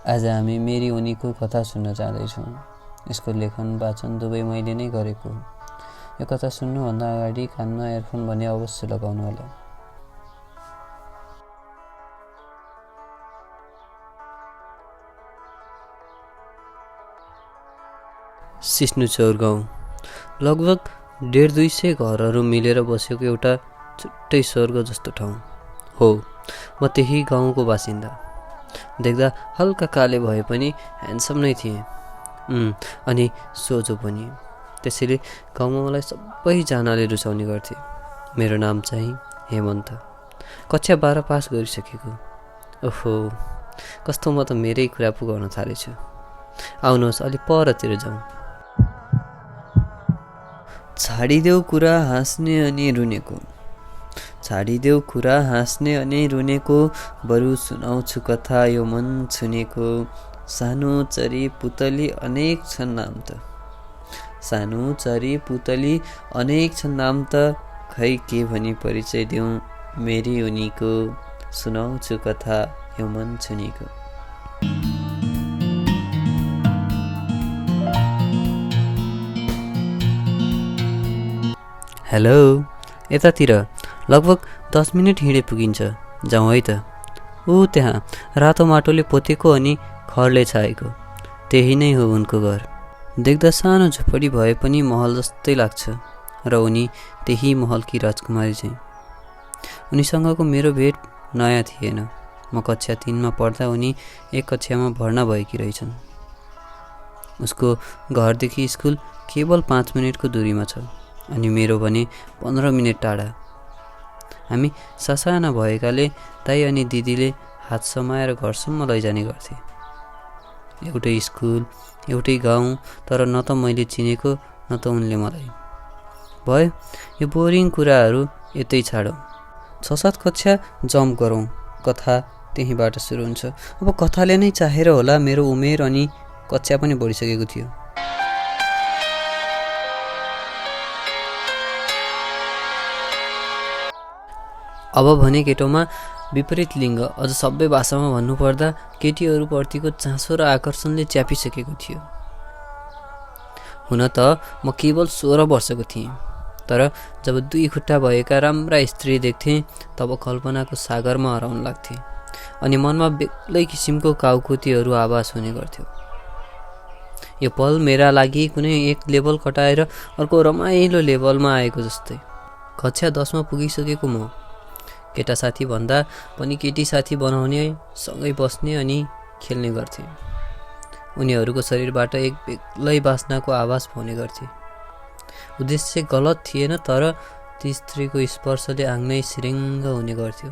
आज हामी मेरी उनीको कथा सुन्न जाँदैछौँ। यसको लेखन वाचन दुवै मैले नै गरेको। यो कथा सुन्नुभन्दा अगाडि कानमा एयरफोन भने अवश्य लगाउनुहोला। सिस्नुचौर गाउँ लगभग 150-200 घरहरू मिलेर बसेको एउटा छुट्टै स्वर्ग जस्तो ठाउँ हो। म त्यही गाउँको बासिन्दा। देख्दा हल्का काले भए पनि ह्यान्डसम नै थिएँ, अनि सोझो पनि। त्यसैले गाउँमा मलाई सबैजनाले रुचाउने गर्थे। मेरो नाम चाहिँ हेमन्त। कक्षा 12 पास गरिसकेको। ओहो, कस्तो म त मेरै कुरा पो गर्न थालेछु। आउनुहोस् अलि परतिर जाउँ। छाडिदेऊ कुरा हाँस्ने अनि रुनेको, छाडिदेऊ कुरा हाँस्ने अनि रुनेको, बरु सुनाउँछु कथा यो मन छुनेको। सानो चरी पुतली अनेक छन् नाम त, सानो चरी पुतली अनेक छन् नाम त। खै के भनी परिचय दिउँ मेरी उनीको, सुनाउँछु कथा यो मन छुनेको। हेलो, यतातिर लगभग 10 मिनट हिँडे पुगिन्छ। जाउँ है त। ऊ त्यहाँ रातो माटोले पोतेको अनि खरले छाएको, त्यही नै हो उनको घर। देख्दा सानो झुपडी भए पनि महल जस्तै लाग्छ, र उनी त्यही महलकी राजकुमारी चाहिँ। उनीसँगको मेरो भेट नयाँ थिएन। म कक्षा 3मा पढ्दा उनी एक कक्षामा भर्ना भएकी रहेछन्। उसको घरदेखि स्कुल केवल 5 मिनटको दूरीमा छ, अनि मेरो भने 15 मिनट टाढा। हामी ससाना भएकाले दाइ अनि दिदीले हात समाएर घरसम्म लैजाने गर्थे। एउटै स्कुल, एउटै गाउँ, तर न त मैले चिनेको न त उनले मलाई। भयो, यो बोरिङ कुराहरू यतै छाडौँ। 6-7 कक्षा जम्प गरौँ। कथा त्यहीँबाट सुरु हुन्छ। अब कथाले नै चाहेर होला मेरो उमेर अनि कक्षा पनि बढिसकेको थियो। अब भने केटोमा विपरीत लिङ्ग, अझ सबै भाषामा भन्नुपर्दा केटीहरूप्रतिको चासो र आकर्षणले च्यापिसकेको थियो। हुन त म केवल 16 वर्षको थिएँ, तर जब 2 खुट्टा भएका राम्रा स्त्री देख्थेँ तब कल्पनाको सागरमा हराउन लाग्थेँ, अनि मनमा बेग्लै किसिमको काउकुतीहरू आवाज हुने गर्थ्यो। यो पल मेरा लागि कुनै एक लेभल कटाएर अर्को रमाइलो लेभलमा आएको जस्तै। कक्षा 10मा पुगिसकेको म केटा साथी भन्दा पनि केटी साथी बनाउने, सँगै बस्ने अनि खेल्ने गर्थे। उनीहरूको शरीरबाट एक बेग्लै बास्नाको आवाज पाउने गर्थे। उद्देश्य गलत थिएन, तर ती स्त्रीको स्पर्शले आङ्नै सिरिङ्ग हुने गर्थ्यो।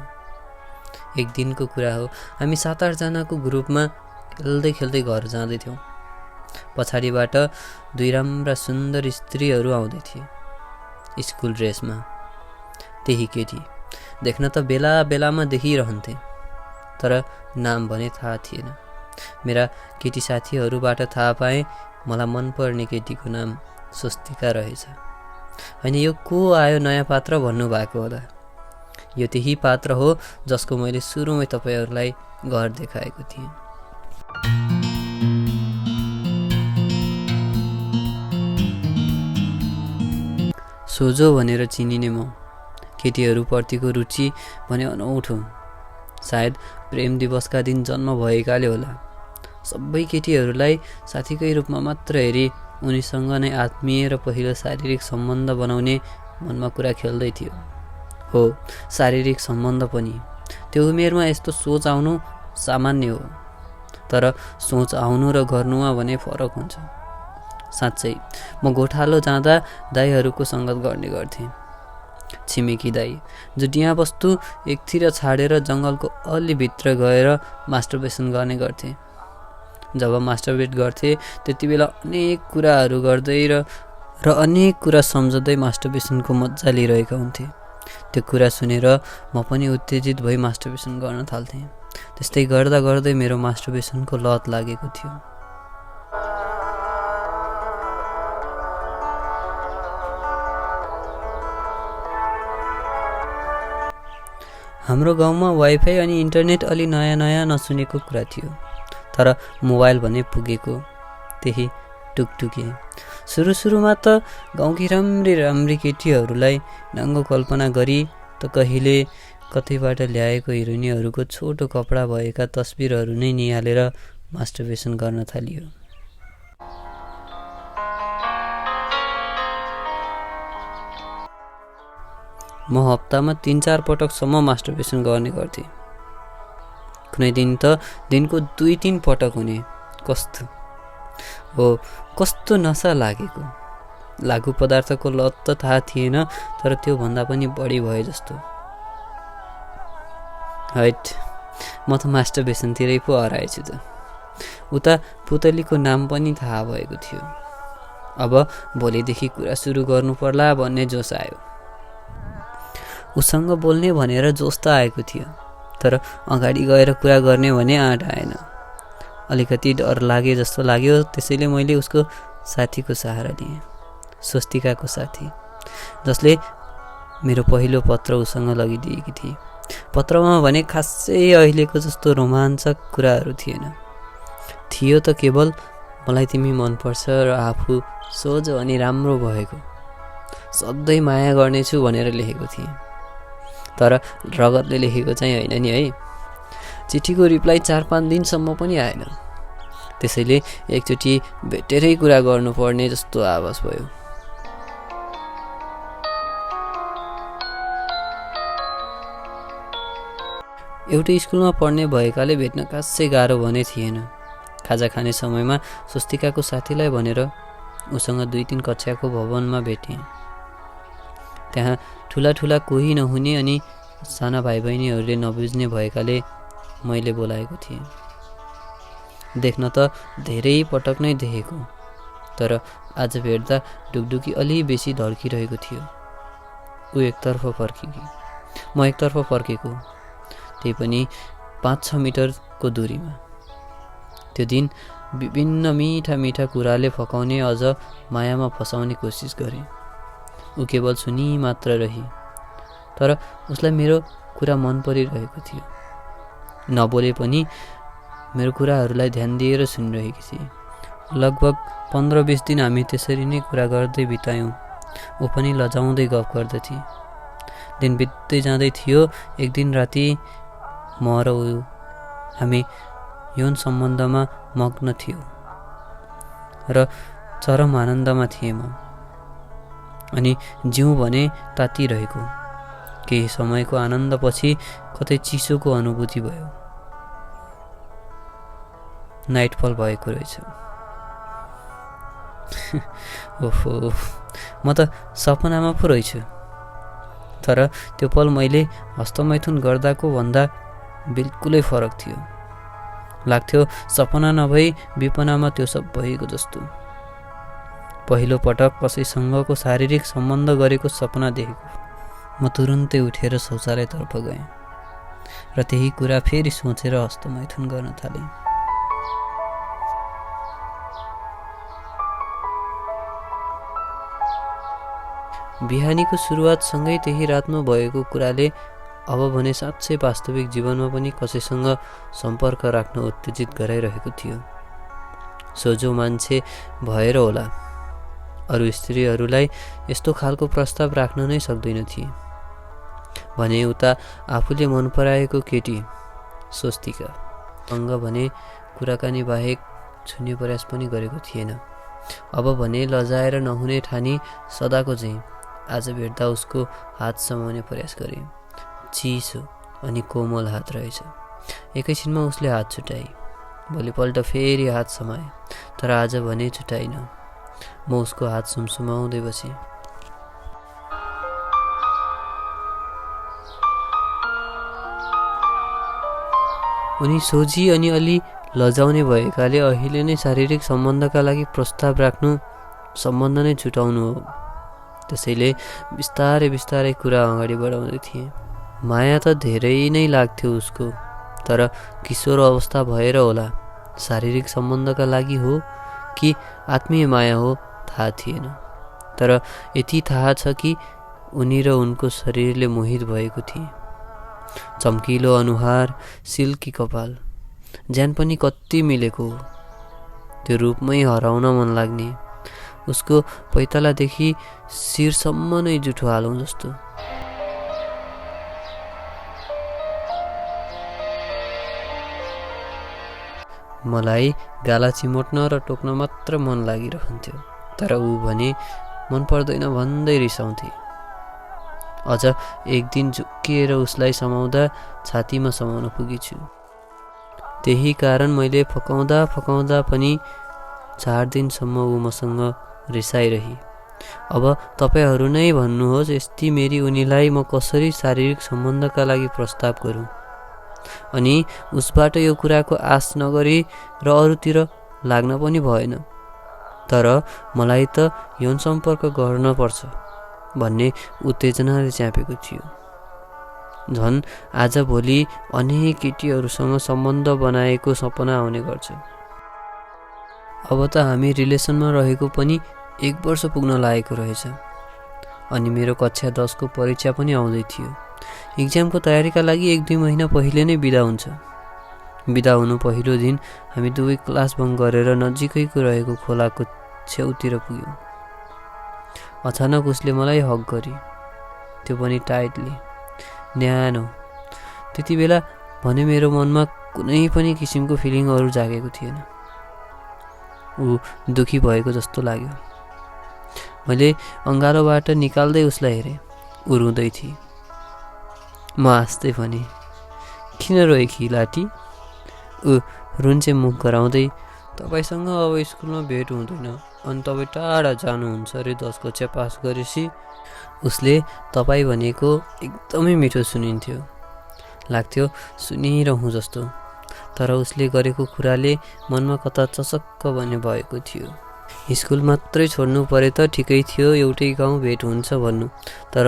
एक दिनको कुरा हो, हामी 7-8 जनाको ग्रुपमा खेल्दै खेल्दै घर जाँदैथ्यौँ। पछाडिबाट 2 राम्रा सुन्दर स्त्रीहरू आउँदै थिए, स्कुल ड्रेसमा। त्यही केटी देख्न त बेला बेलामा देखिरहन्थे, तर नाम भने थाहा थिएन। मेरा केटी साथीहरूबाट थाहा पाएँ मलाई मनपर्ने केटीको नाम स्वस्तिका रहेछ। होइन, यो को आयो नयाँ पात्र भन्नुभएको होला। यो त्यही पात्र हो जसको मैले सुरुमै तपाईँहरूलाई घर देखाएको थिएँ। सोझो भनेर चिनिने म। केटीहरूप्रतिको रुचि भने अनौठो। सायद प्रेम दिवसका दिन जन्म भएकाले होला। सबै केटीहरूलाई साथीकै रूपमा मात्र हेरी उनीसँग नै आत्मीय र पहिलो शारीरिक सम्बन्ध बनाउने मनमा कुरा खेल्दै थियो। हो, शारीरिक सम्बन्ध पनि। त्यो उमेरमा यस्तो सोच आउनु सामान्य हो, तर सोच आउनु र गर्नुमा भने फरक हुन्छ। साँच्चै म गोठालो जाँदा दाइहरूको सङ्गत गर्ने गर्थेँ। छिमेकी दाई जो डिया वस्तु एकतिर छाडेर जङ्गलको अलि भित्र गएर मास्टरबेसन गर्ने गर्थे। जब मास्टरबेट गर्थे त्यति बेला अनेक कुराहरू गर्दै र अनेक कुरा सम्झँदै मास्टरबेसनको मजा लिइरहेका हुन्थे। त्यो कुरा सुनेर म पनि उत्तेजित भई मास्टरबेसन गर्न थाल्थेँ। त्यस्तै गर्दा गर्दै मेरो मास्टरबेसनको लत लागेको थियो। हाम्रो गाउँमा वाइफाई अनि इन्टरनेट अलि नयाँ नयाँ नसुनेको कुरा थियो। तर मोबाइल भने पुगेको त्यही टुकटुके। सुरुमा त गाउँकी राम्री राम्री केटीहरूलाई नाङ्गो कल्पना गरी त कहिले कतैबाट ल्याएको हिरोइनहरूको छोटो कपडा भएका तस्बिरहरू नै निहालेर मास्टरबेसन गर्न थालियो। म हप्तामा 3-4 पटकसम्म मास्टरबेसन गर्ने गर्थेँ। कुनै दिन त दिनको 2-3 पटक हुने। कस्तो नसा लागेको। लागु पदार्थको लत त थाहा थिएन, तर त्यो भन्दा पनि बढी भए जस्तो। हैट, म त मास्टरबेसनतिरै पो हराएछु त। उता पुतलीको नाम पनि थाहा भएको थियो। अब भोलिदेखि कुरा सुरु गर्नु पर्ला भन्ने जोस आयो। उसँग बोल्ने भनेर जोस त आएको थियो, तर अगाडि गएर कुरा गर्ने भने आँट आएन। अलिकति डर लागे जस्तो लाग्यो, त्यसैले मैले उसको साथीको सहारा लिएँ। स्वस्तिकाको साथी, जसले मेरो पहिलो पत्र उसँग लगिदिएकी थिए। पत्रमा भने खासै अहिलेको जस्तो रोमाञ्चक कुराहरू थिएन। थियो त केवल मलाई तिमी मनपर्छ र आफू सोझो अनि राम्रो भएको, सधैँ माया गर्नेछु भनेर लेखेको थिएँ। तर रगतले लेखेको चाहिँ होइन नि है। चिठीको रिप्लाई 4-5 दिनसम्म पनि आएन। त्यसैले एकचोटि भेटेरै कुरा गर्नुपर्ने जस्तो आवाज भयो। एउटै स्कुलमा पढ्ने भएकाले भेट्न खासै गाह्रो भने थिएन। खाजा खाने समयमा स्वस्तिकाको साथीलाई भनेर उसँग 2-3 कक्षाको भवनमा भेटेँ। त्यहाँ ठुला कोही नहुने अनि साना भाइ बहिनीहरूले नबुझ्ने भएकाले मैले बोलाएको थिएँ। देख्न त धेरै पटक नै देखेको, तर आज भेट्दा डुकडुकी अलि बेसी धड्किरहेको थियो। ऊ एकतर्फ फर्केकी, म एकतर्फ फर्केको, त्यही पनि 5-6 मिटरको दूरीमा। त्यो दिन विभिन्न मिठा कुराले फकाउने, अझ मायामा फसाउने कोसिस गरेँ। ऊ केवल सुनि मात्र रही, तर उसलाई मेरो कुरा मन परिरहेको थियो। नबोले पनि मेरो कुराहरूलाई ध्यान दिएर सुनिरहेकी थिए। लगभग 15-20 दिन हामी त्यसरी नै कुरा गर्दै बितायौँ। ऊ पनि लजाउँदै गफ गर्दथे। दिन बित्दै जाँदै थियो। एक दिन राति म र ऊ हामी यौन सम्बन्धमा मग्न थियौँ र चरम आनन्दमा थिएँ म। अनि जिउ भने तातिरहेको। केही समयको आनन्दपछि कतै चिसोको अनुभूति भयो। नाइटफल भएको रहेछ। ओहो, म त सपनामा पो रहेछु। तर त्यो पल मैले हस्तमैथुन गर्दाको भन्दा बिल्कुलै फरक थियो। लाग्थ्यो सपना नभई विपनामा त्यो सब भएको जस्तो। पहिलो पटक कसैसँगको शारीरिक सम्बन्ध गरेको सपना देखेको। म तुरुन्तै उठेर शौचालयतर्फ गएँ र त्यही कुरा फेरि सोचेर हस्तमैथुन गर्न थालेँ। बिहानीको सुरुवातसँगै त्यही रातमा भएको कुराले अब भने साँच्चै वास्तविक जीवनमा पनि कसैसँग सम्पर्क राख्न उत्तेजित गराइरहेको थियो। सोझो मान्छे भएर होला अरू स्त्रीहरूलाई यस्तो खालको प्रस्ताव राख्न नै सक्दैन थिए भने उता आफूले मन पराएको केटी स्वस्तिका सँग भने कुराकानी बाहेक छुने प्रयास पनि गरेको थिएन। अब भने लजाएर नहुने ठानी सदाको चाहिँ आज भेट्दा उसको हात समाउने प्रयास गरे। चिसो अनि कोमल हात रहेछ। एकैछिनमा उसले हात छुटाई। भोलिपल्ट फेरि हात समाए, तर आज भने छुटाइन। म उसको हात सुमसुमाउँदै बसेँ। उनी सोझी अनि अलि लजाउने भएकाले अहिले नै शारीरिक सम्बन्धका लागि प्रस्ताव राख्नु सम्बन्ध नै छुटाउनु हो। त्यसैले बिस्तारै बिस्तारै कुरा अगाडि बढाउँदै थिएँ। माया त धेरै नै लाग्थ्यो उसको, तर किशोर अवस्था भएर होला शारीरिक सम्बन्धका लागि हो कि आत्मीय माया हो थाहा थिएन। तर यति थाहा छ कि उनी र उनको शरीरले मोहित भएको थिए। चम्किलो अनुहार, सिल्की कपाल, ज्यान पनि कति मिलेको हो। त्यो रूपमै हराउन मन लाग्ने, उसको पैतालादेखि शिरसम्म नै जुठो हालौँ जस्तो। मलाई गाला चिमोट्न र टोक्न मात्र मन लागिरहन्थ्यो, तर ऊ भने मन पर्दैन भन्दै रिसाउँथे। अझ एक दिन झुक्किएर उसलाई समाउँदा छातीमा समाउन पुगेछु। त्यही कारण मैले फकाउँदा पनि 4 दिनसम्म ऊ मसँग रिसाइरही। अब तपाईहरू नै भन्नुहोस्, यस्ती मेरी उनीलाई म कसरी शारीरिक सम्बन्धका लागि प्रस्ताव गरौँ? अनि उसबाट यो कुराको आश नगरी र अरूतिर लाग्न पनि भएन। तर मलाई त यौन सम्पर्क गर्न पर्छ भन्ने उत्तेजनाले च्यापेको थियो। झन् आज भोलि अनेक केटीहरूसँग सम्बन्ध बनाएको सपना आउने गर्छ। अब त हामी रिलेसनमा रहेको पनि 1 वर्ष पुग्न लागेको रहेछ। अनि मेरो कक्षा 10 को परीक्षा पनि आउँदै थियो। इक्जामको तयारीका लागि 1-2 महिना पहिले नै बिदा हुन्छ। बिदा हुनु पहिलो दिन हामी दुवै क्लास बङ्क गरेर नजिकैको रहेको खोलाको छेउतिर पुग्यौँ। अचानक उसले मलाई हक गरी, त्यो पनि टाइटली, न्यानो। त्यति बेला भने मेरो मनमा कुनै पनि किसिमको फिलिङहरू जागेको थिएन। ऊ दुखी भएको जस्तो लाग्यो। मैले अँगालोबाट निकाल्दै उसलाई हेरेँ, ऊ रुँदै थिए। म हाँस्दै भने, किन रोएकी लाठी? ऊ रुन्चे मुख गराउँदै, तपाईसँग अब स्कुलमा भेट हुँदैन अनि तपाईँ टाढा जानुहुन्छ अरे 10 कक्षा पास गरेपछि। उसले तपाईँ भनेको एकदमै मिठो सुनिन्थ्यो, लाग्थ्यो सुनिरहँ जस्तो। तर उसले गरेको कुराले मनमा कता चसक्क भन्ने भएको थियो। स्कुल मात्रै छोड्नु परे त ठिकै थियो, एउटै गाउँ भेट हुन्छ भन्नु। तर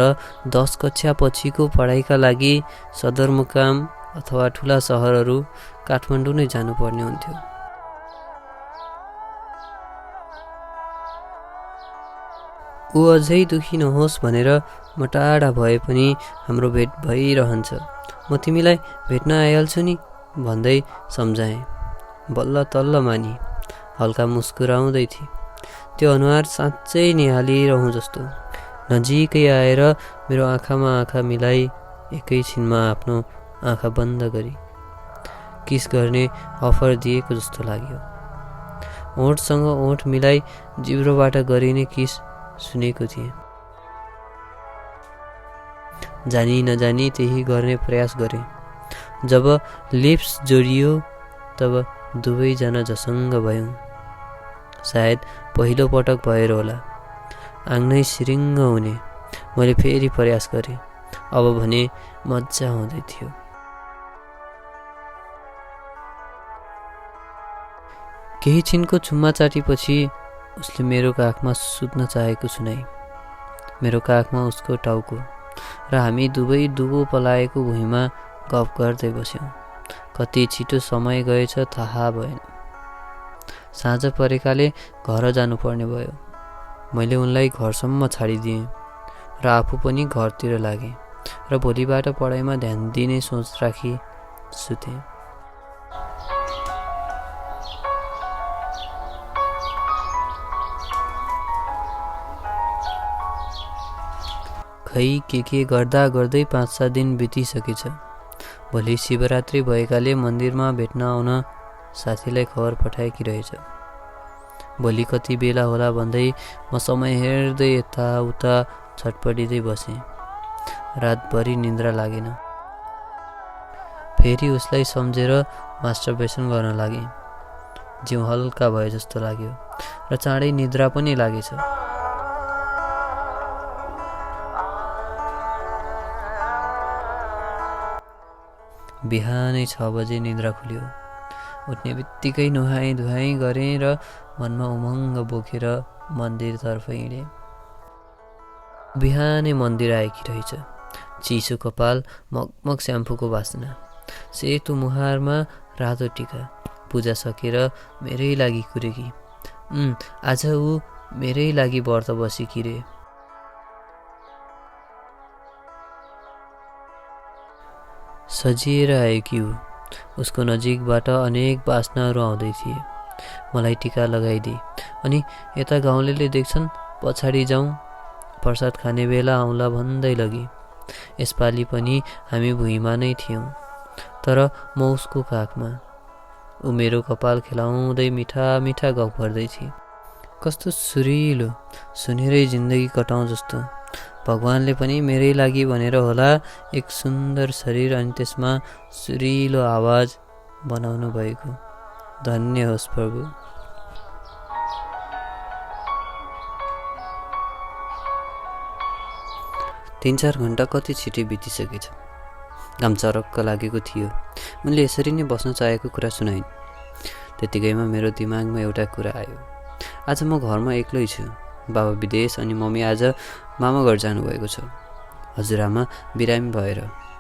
10 कक्षा पछिको पढाइका लागि सदरमुकाम अथवा ठुला सहरहरू काठमाडौँ नै जानुपर्ने हुन्थ्यो। ऊ अझै दुखी नहोस् भनेर म टाढा भए पनि हाम्रो भेट भइरहन्छ, म तिमीलाई भेट्न आइहाल्छु नि भन्दै सम्झाएँ। बल्ल तल्ल मानी, हल्का मुस्कुराउँदै थिए। त्यो अनुहार साँच्चै निहालिरहँ जस्तो। नजिकै आएर मेरो आँखामा आँखा मिलाई एकैछिनमा आफ्नो आँखा बन्द गरी किस गर्ने अफर दिएको जस्तो लाग्यो। ओठसँग ओठ मिलाई जिब्रोबाट गरिने किस सुनेको थिएँ। जानी नजानी त्यही गर्ने प्रयास गरेँ। जब लिप्स जोडियो तब दुवैजना झसङ्ग भयौँ। सायद पहिलो पटक भएर होला, आङ्नै सिरिङ्ग हुने। मैले फेरि प्रयास गरेँ। अब भने मजा आउँदै थियो। केही छिनको छुम्मा चाटीपछि उसले मेरो काखमा सुत्न चाहेको सुनाई। मेरो काखमा उसको टाउको र हामी दुवै दुबो पलाएको भुइँमा गफ गर्दै बस्यौँ। कति छिटो समय गएछ थाहा भएन। साँझ परेकाले घर जानुपर्ने भयो। मैले उनलाई घरसम्म छाडिदिएँ र आफू पनि घरतिर लागेँ र भोलिबाट पढाइमा ध्यान दिने सोच राखी सुतेँ। खै के गर्दा गर्दै 5-7 दिन बितिसकेछ। भोलि शिवरात्रि भएकाले मन्दिरमा भेट्न आउन साथीलाई खबर पठाएकी रहेछ। भोलि कति बेला होला भन्दै म समय हेर्दै यताउता छटपटिँदै बसेँ। रातभरि निन्द्रा लागेन। फेरि उसलाई सम्झेर मास्टरबेसन गर्न लागेँ। जिउ हल्का भए जस्तो लाग्यो र चाँडै निद्रा पनि लागेछ। बिहानै 6 बजे निद्रा खुल्यो। उठ्ने बित्तिकै नुहाई धुवाई गरेँ र मनमा उमङ्ग बोकेर मन्दिरतर्फ हिँडेँ। बिहानै मन्दिर आएकी रहेछ। चिसो कपाल, मगमग स्याम्पूको बास्ना, सेतो मुहारमा रातो टिका। पूजा सकेर मेरै लागि कुरेकी। आज ऊ मेरै लागि व्रत बसेकी रे। सजिएर आएकी ऊ। उसको नजिकबाट अनेक बास्नाहरू आउँदै थिए। मलाई टिका लगाइदिए अनि यता गाउँलेले देख्छन् पछाडि जाउँ, प्रसाद खाने बेला आउँला भन्दै लगी। यसपालि पनि हामी भुइँमा नै थियौँ, तर म उसको काखमा। ऊ मेरो कपाल खेलाउँदै मिठा मिठा गफ गर्दै थिए। कस्तो सुरिलो, सुनेरै जिन्दगी कटाउँ जस्तो। भगवानले पनि मेरै लागि भनेर होला एक सुन्दर शरीर अनि त्यसमा सुरिलो आवाज बनाउनु भएको। धन्य होस् प्रभु। तीन चार घन्टा कति छिटै बितिसकेछ। घाम चरक्क लागेको थियो। उनले यसरी नै बस्न चाहेको कुरा सुनाइन्। त्यतिकैमा मेरो दिमागमा एउटा कुरा आयो। आज म घरमा एक्लै छु। बाबा विदेश अनि मम्मी आज मामा घर जानुभएको छ, हजुरआमा बिरामी भएर।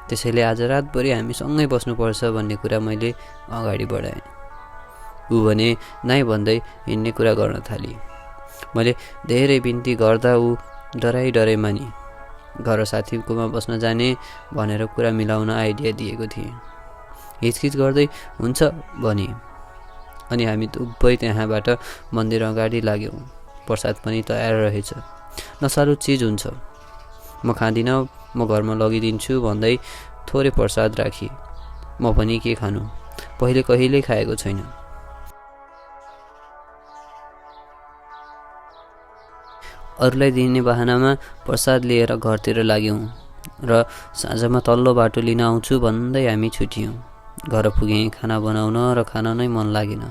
त्यसैले आज रातभरि हामी सँगै बस्नुपर्छ भन्ने कुरा मैले अगाडि बढाएँ। ऊ भने नाइ भन्दै हिँड्ने कुरा गर्न थाली। मैले धेरै बिन्ती गर्दा ऊ डराइ मानी घर साथीकोमा बस्न जाने भनेर कुरा मिलाउन आइडिया दिएको थिएँ। हिचकिच गर्दै हुन्छ भने अनि हामी दुवै त्यहाँबाट मन्दिर अगाडि लाग्यौँ। प्रसाद पनि तयार रहेछ। नसालु चिज हुन्छ, म खाँदिनँ, म घरमा लगिदिन्छु भन्दै थोरै प्रसाद राखी। म पनि के खानु, पहिले कहिल्यै खाएको छैन। अरूलाई दिने बहानामा प्रसाद लिएर घरतिर लाग्यौँ र साँझमा तल्लो बाटो लिन आउँछु भन्दै हामी छुट्यौँ। घर पुगेँ, खाना बनाउन र खान नै मन लागेन।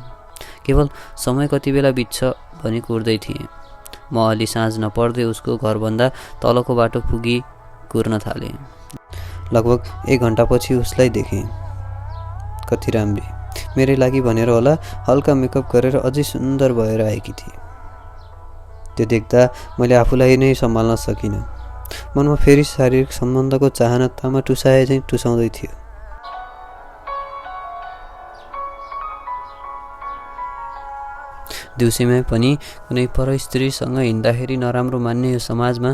केवल समय कति बेला बित्छ भनी कुर्दै थिएँ। म अलि साँझ नपर्दै उसको घरभन्दा तलको बाटो पुगी कुर्न थालेँ। लगभग 1 घन्टापछि उसलाई देखेँ। कति राम्री, मेरै लागि भनेर होला हल्का मेकअप गरेर अझै सुन्दर भएर आएकी थिए। त्यो देख्दा मैले आफूलाई नै सम्हाल्न सकिनँ। मनमा फेरि शारीरिक सम्बन्धको चाहना तामा टुसाए चाहिँ टुसाउँदै थियो। दिउँसैमा पनि कुनै पर स्त्रीसँग हिँड्दाखेरि नराम्रो मान्ने यो समाजमा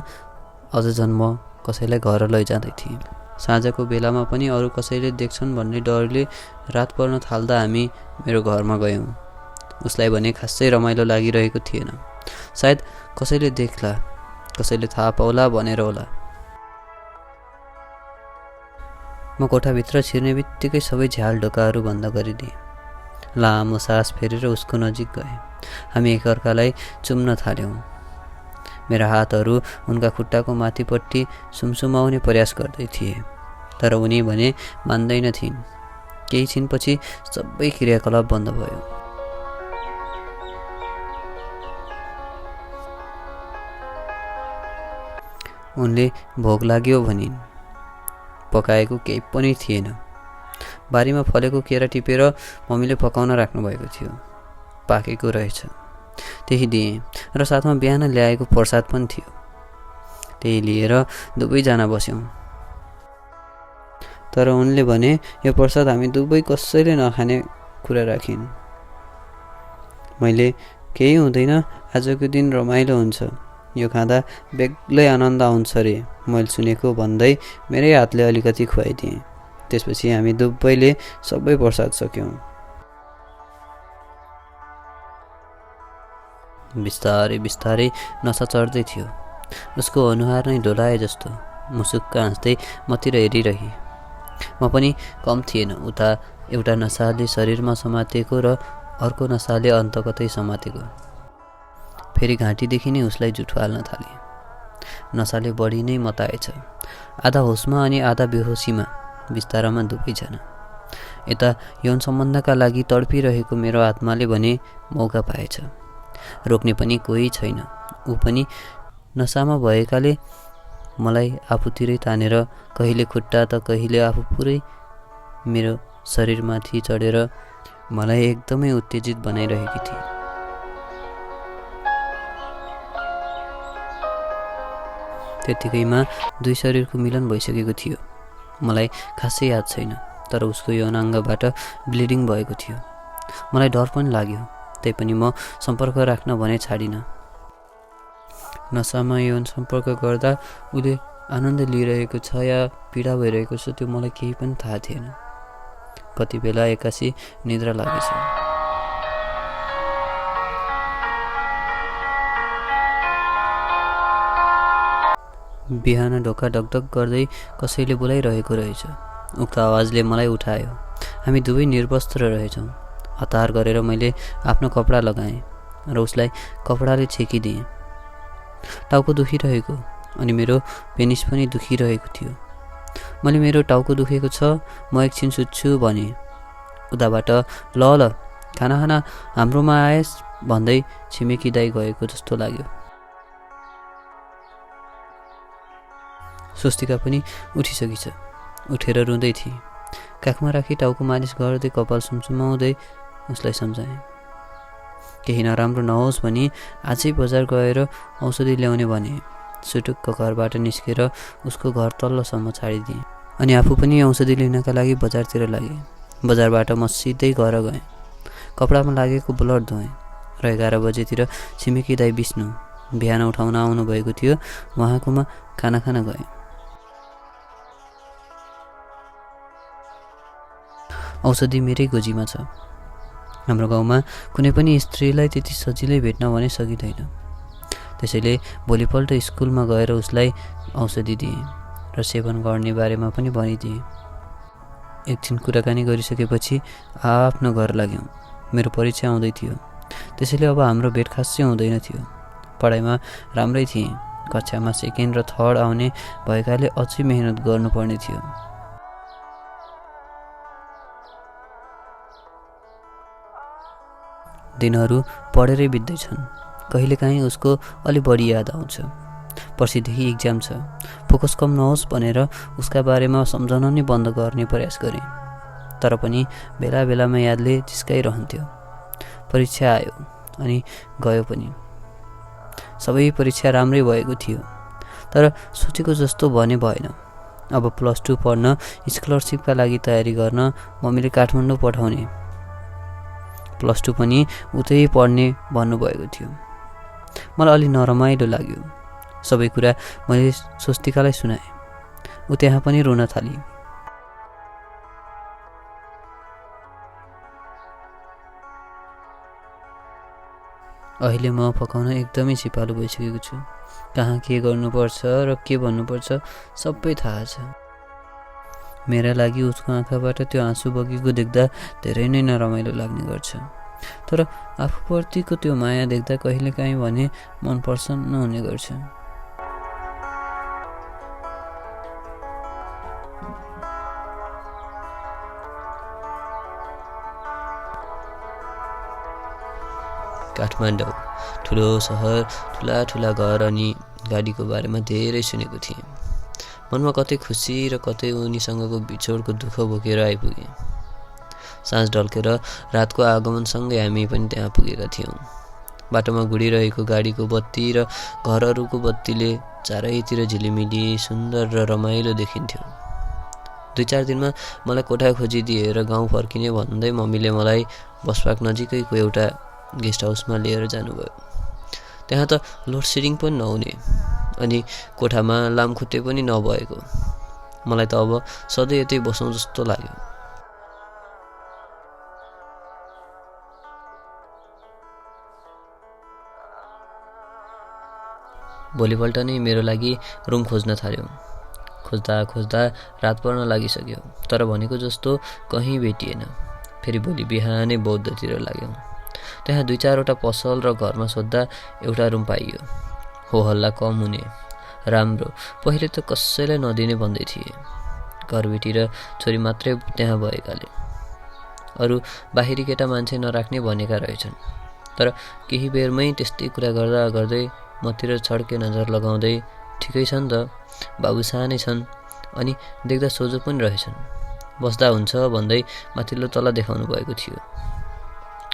अझ जन्म कसैलाई घर लैजाँदै थिएँ। साँझको बेलामा पनि अरू कसैले देख्छन् भन्ने डरले रात पर्न थाल्दा हामी मेरो घरमा गयौँ। उसलाई भने खासै रमाइलो लागिरहेको थिएन। सायद कसैले देख्ला, कसैले थाहा पाउला भनेर होला। म कोठाभित्र छिर्ने बित्तिकै सबै झ्याल ढोकाहरू बन्द गरिदिएँ। लामो सास फेरेर उसको नजिक गएँ। हामी एकअर्कालाई चुम्न थाल्यौँ। मेरा हातहरू उनका खुट्टाको माथिपट्टि सुमसुमाउने प्रयास गर्दै थिए, तर उनी भने मान्दैन थिइन्। केही छिनपछि सबै क्रियाकलाप बन्द भयो। उनले भोक लाग्यो भनिन्। पकाएको केही पनि थिएन। बारीमा फलेको केरा टिपेर मम्मीले पकाउन राख्नु भएको थियो। पाकेको रहेछ, त्यही दिएँ र साथमा बिहान ल्याएको प्रसाद पनि थियो। त्यही लिएर दुवैजना बस्यौँ। तर उनले भने यो प्रसाद हामी दुवै कसैले नखाने कुरा राखिन्। मैले केही हुँदैन, आजको दिन रमाइलो हुन्छ, यो खाँदा बेग्लै आनन्द आउँछ रे मैले सुनेको भन्दै मेरै हातले अलिकति खुवाइदिएँ। त्यसपछि हामी दुवैले सबै प्रसाद सक्यौँ। बिस्तारै बिस्तारै नसा चढ्दै थियो। उसको अनुहार नै डोलाए जस्तो मुसुक्क हाँस्दै मतिर हेरिरही। म पनि कम थिएन। उता एउटा नसाले शरीरमा समातेको र अर्को नसाले अन्त कतै समातेको। फेरि घाँटीदेखि नै उसलाई जुठो हाल्न थाले। नसाले बढी नै मताएछ। आधा होसमा अनि आधा बेहोसीमा बिस्तारामा दुवैजना। यता यौन सम्बन्धका लागि तडपिरहेको मेरो आत्माले भने मौका पाएछ। रोक्ने पनि कोही छैन। ऊ पनि नसामा भएकाले मलाई आफूतिरै तानेर कहिले खुट्टा त कहिले आफू पुरै मेरो शरीरमाथि चढेर मलाई एकदमै उत्तेजित बनाइरहेकी थिए। त्यतिकैमा दुई शरीरको मिलन भइसकेको थियो। मलाई खासै याद छैन, तर उसको यौनाङ्गबाट ब्लिडिङ भएको थियो। मलाई डर पनि लाग्यो, तैपनि म सम्पर्क राख्न भने छाडिनँ। नसामा यौन सम्पर्क गर्दा उसले आनन्द लिइरहेको छ या पीडा भइरहेको छ त्यो मलाई केही पनि थाहा थिएन। कति बेला एक्कासी निद्रा लागेछ। बिहान ढोका ढकढक गर्दै कसैले बोलाइरहेको रहेछ। उक्त आवाजले मलाई उठायो। हामी दुवै निर्वस्त्र रहेछौँ। हतार गरेर मैले आफ्नो कपडा लगाएँ र उसलाई कपडाले छेकिदिएँ। टाउको दुखिरहेको अनि मेरो पेनिस पनि दुखिरहेको थियो। मैले मेरो टाउको दुखेको छ, म एकछिन सुत्छु भने। उताबाट ल खाना हाम्रोमा आएस् भन्दै छिमेकी दाइ गएको जस्तो लाग्यो। स्वस्तिका पनि उठिसकेछ। उठेर रुँदै थिए। काखमा राखी टाउको मालिस गर्दै कपाल सुमसुमाउँदै उसलाई सम्झाएँ। केही नराम्रो नहोस् भनी आजै बजार गएर औषधि ल्याउने भने। सुटुक्क घरबाट निस्केर उसको घर तल्लोसम्म छाडिदिएँ अनि आफू पनि औषधि लिनका लागि बजारतिर लागेँ। बजारबाट म सिधै घर गएँ। कपडामा लागेको ब्लड धोएँ र 11 बजेतिर छिमेकी दाइ विष्णु बिहान उठाउन आउनुभएको थियो। उहाँकोमा खाना खान गएँ। औषधि मेरै गोजीमा छ। हाम्रो गाउँमा कुनै पनि स्त्रीलाई त्यति सजिलै भेट्न भने सकिँदैन। त्यसैले भोलिपल्ट स्कुलमा गएर उसलाई औषधि दिएँ र सेवन गर्ने बारेमा पनि भनिदिएँ। एकछिन कुराकानी गरिसकेपछि आफ्नो घर लाग्यौँ। मेरो परीक्षा आउँदै थियो। त्यसैले अब हाम्रो भेट खासै हुँदैन थियो। पढाइमा राम्रै थिएँ। कक्षामा सेकेन्ड र थर्ड आउने भएकाले अझै मेहनत गर्नुपर्ने थियो। दिनहरू पढेरै बित्दैछन्। कहिलेकाहीँ उसको अलि बढी याद आउँछ। पर्सिदेखि इक्जाम छ। फोकस कम नहोस् भनेर उसका बारेमा सम्झन नै बन्द गर्ने प्रयास गरेँ। तर पनि बेला बेलामा यादले जिस्काइरहन्थ्यो। परीक्षा आयो अनि गयो पनि। सबै परीक्षा राम्रै भएको थियो। तर सोचेको जस्तो भने भएन। अब +2 पढ्न स्कलरसिपका लागि तयारी गर्न मम्मीले काठमाडौँ पठाउने। +2 पनि उतै पढ्ने भन्नुभएको थियो। मलाई अलि नरमाइलो लाग्यो। सबै कुरा मैले स्वस्तिकालाई सुनाएँ। ऊ त्यहाँ पनि रुन थाली। अहिले म पकाउन एकदमै सिपालु भइसकेको छु। कहाँ के गर्नुपर्छ र के भन्नुपर्छ सबै थाहा छ। मेरा लागि उसको आँखाबाट त्यो आँसु बगेको देख्दा धेरै नै नरमाइलो लाग्ने गर्छ। तर आफूप्रतिको त्यो माया देख्दा कहिलेकाहीँ भने मन प्रसन्न हुने गर्छ। काठमाडौँ ठुलो सहर, ठुला घर अनि गाडीको बारेमा धेरै सुनेको थिएँ। मनमा कतै खुसी र कतै उनीसँगको बिछोडको दुःख बोकेर आइपुगेँ। साँझ ढल्केर रातको आगमनसँगै हामी पनि त्यहाँ पुगेका थियौँ। बाटोमा गुडिरहेको गाडीको बत्ती र घरहरूको बत्तीले चारैतिर झिलिमिली सुन्दर र रमाइलो देखिन्थ्यो। 2-4 दिनमा मलाई कोठा खोजिदिएर गाउँ फर्किने भन्दै मम्मीले मलाई बसपाक नजिकैको एउटा गेस्ट हाउसमा लिएर जानुभयो। त्यहाँ त लोडसेडिङ पनि नहुने अनि कोठामा लामखुट्टे पनि नभएको। मलाई त अब सधैँ यतै बसौँ जस्तो लाग्यो। भोलिपल्ट नै मेरो लागि रुम खोज्न थाल्यौँ। खोज्दा रात पर्न लागिसक्यो। तर भनेको जस्तो कहीँ भेटिएन। फेरि भोलि बिहानै बौद्धतिर लाग्यौँ। त्यहाँ 2-4वटा पसल र घरमा सोद्धा एउटा रुम पाइयो। हो हल्ला कम हुने, राम्रो। पहिले त कसैलाई नदिने भन्दै थिए। घरबेटी र छोरी मात्रै त्यहाँ भएकाले। अरू बाहिरी केटा मान्छे नराख्ने भनेका रहेछन्। तर केही बेरमै त्यस्तै कुरा गर्दै मतिर छड्के नजर लगाउँदै ठिकै छ नि त, बाबु सानै छन् अनि देख्दा सोझो पनि रहेछन्, बस्दा हुन्छ भन्दै माथिल्लो तला देखाउनु भएको थियो।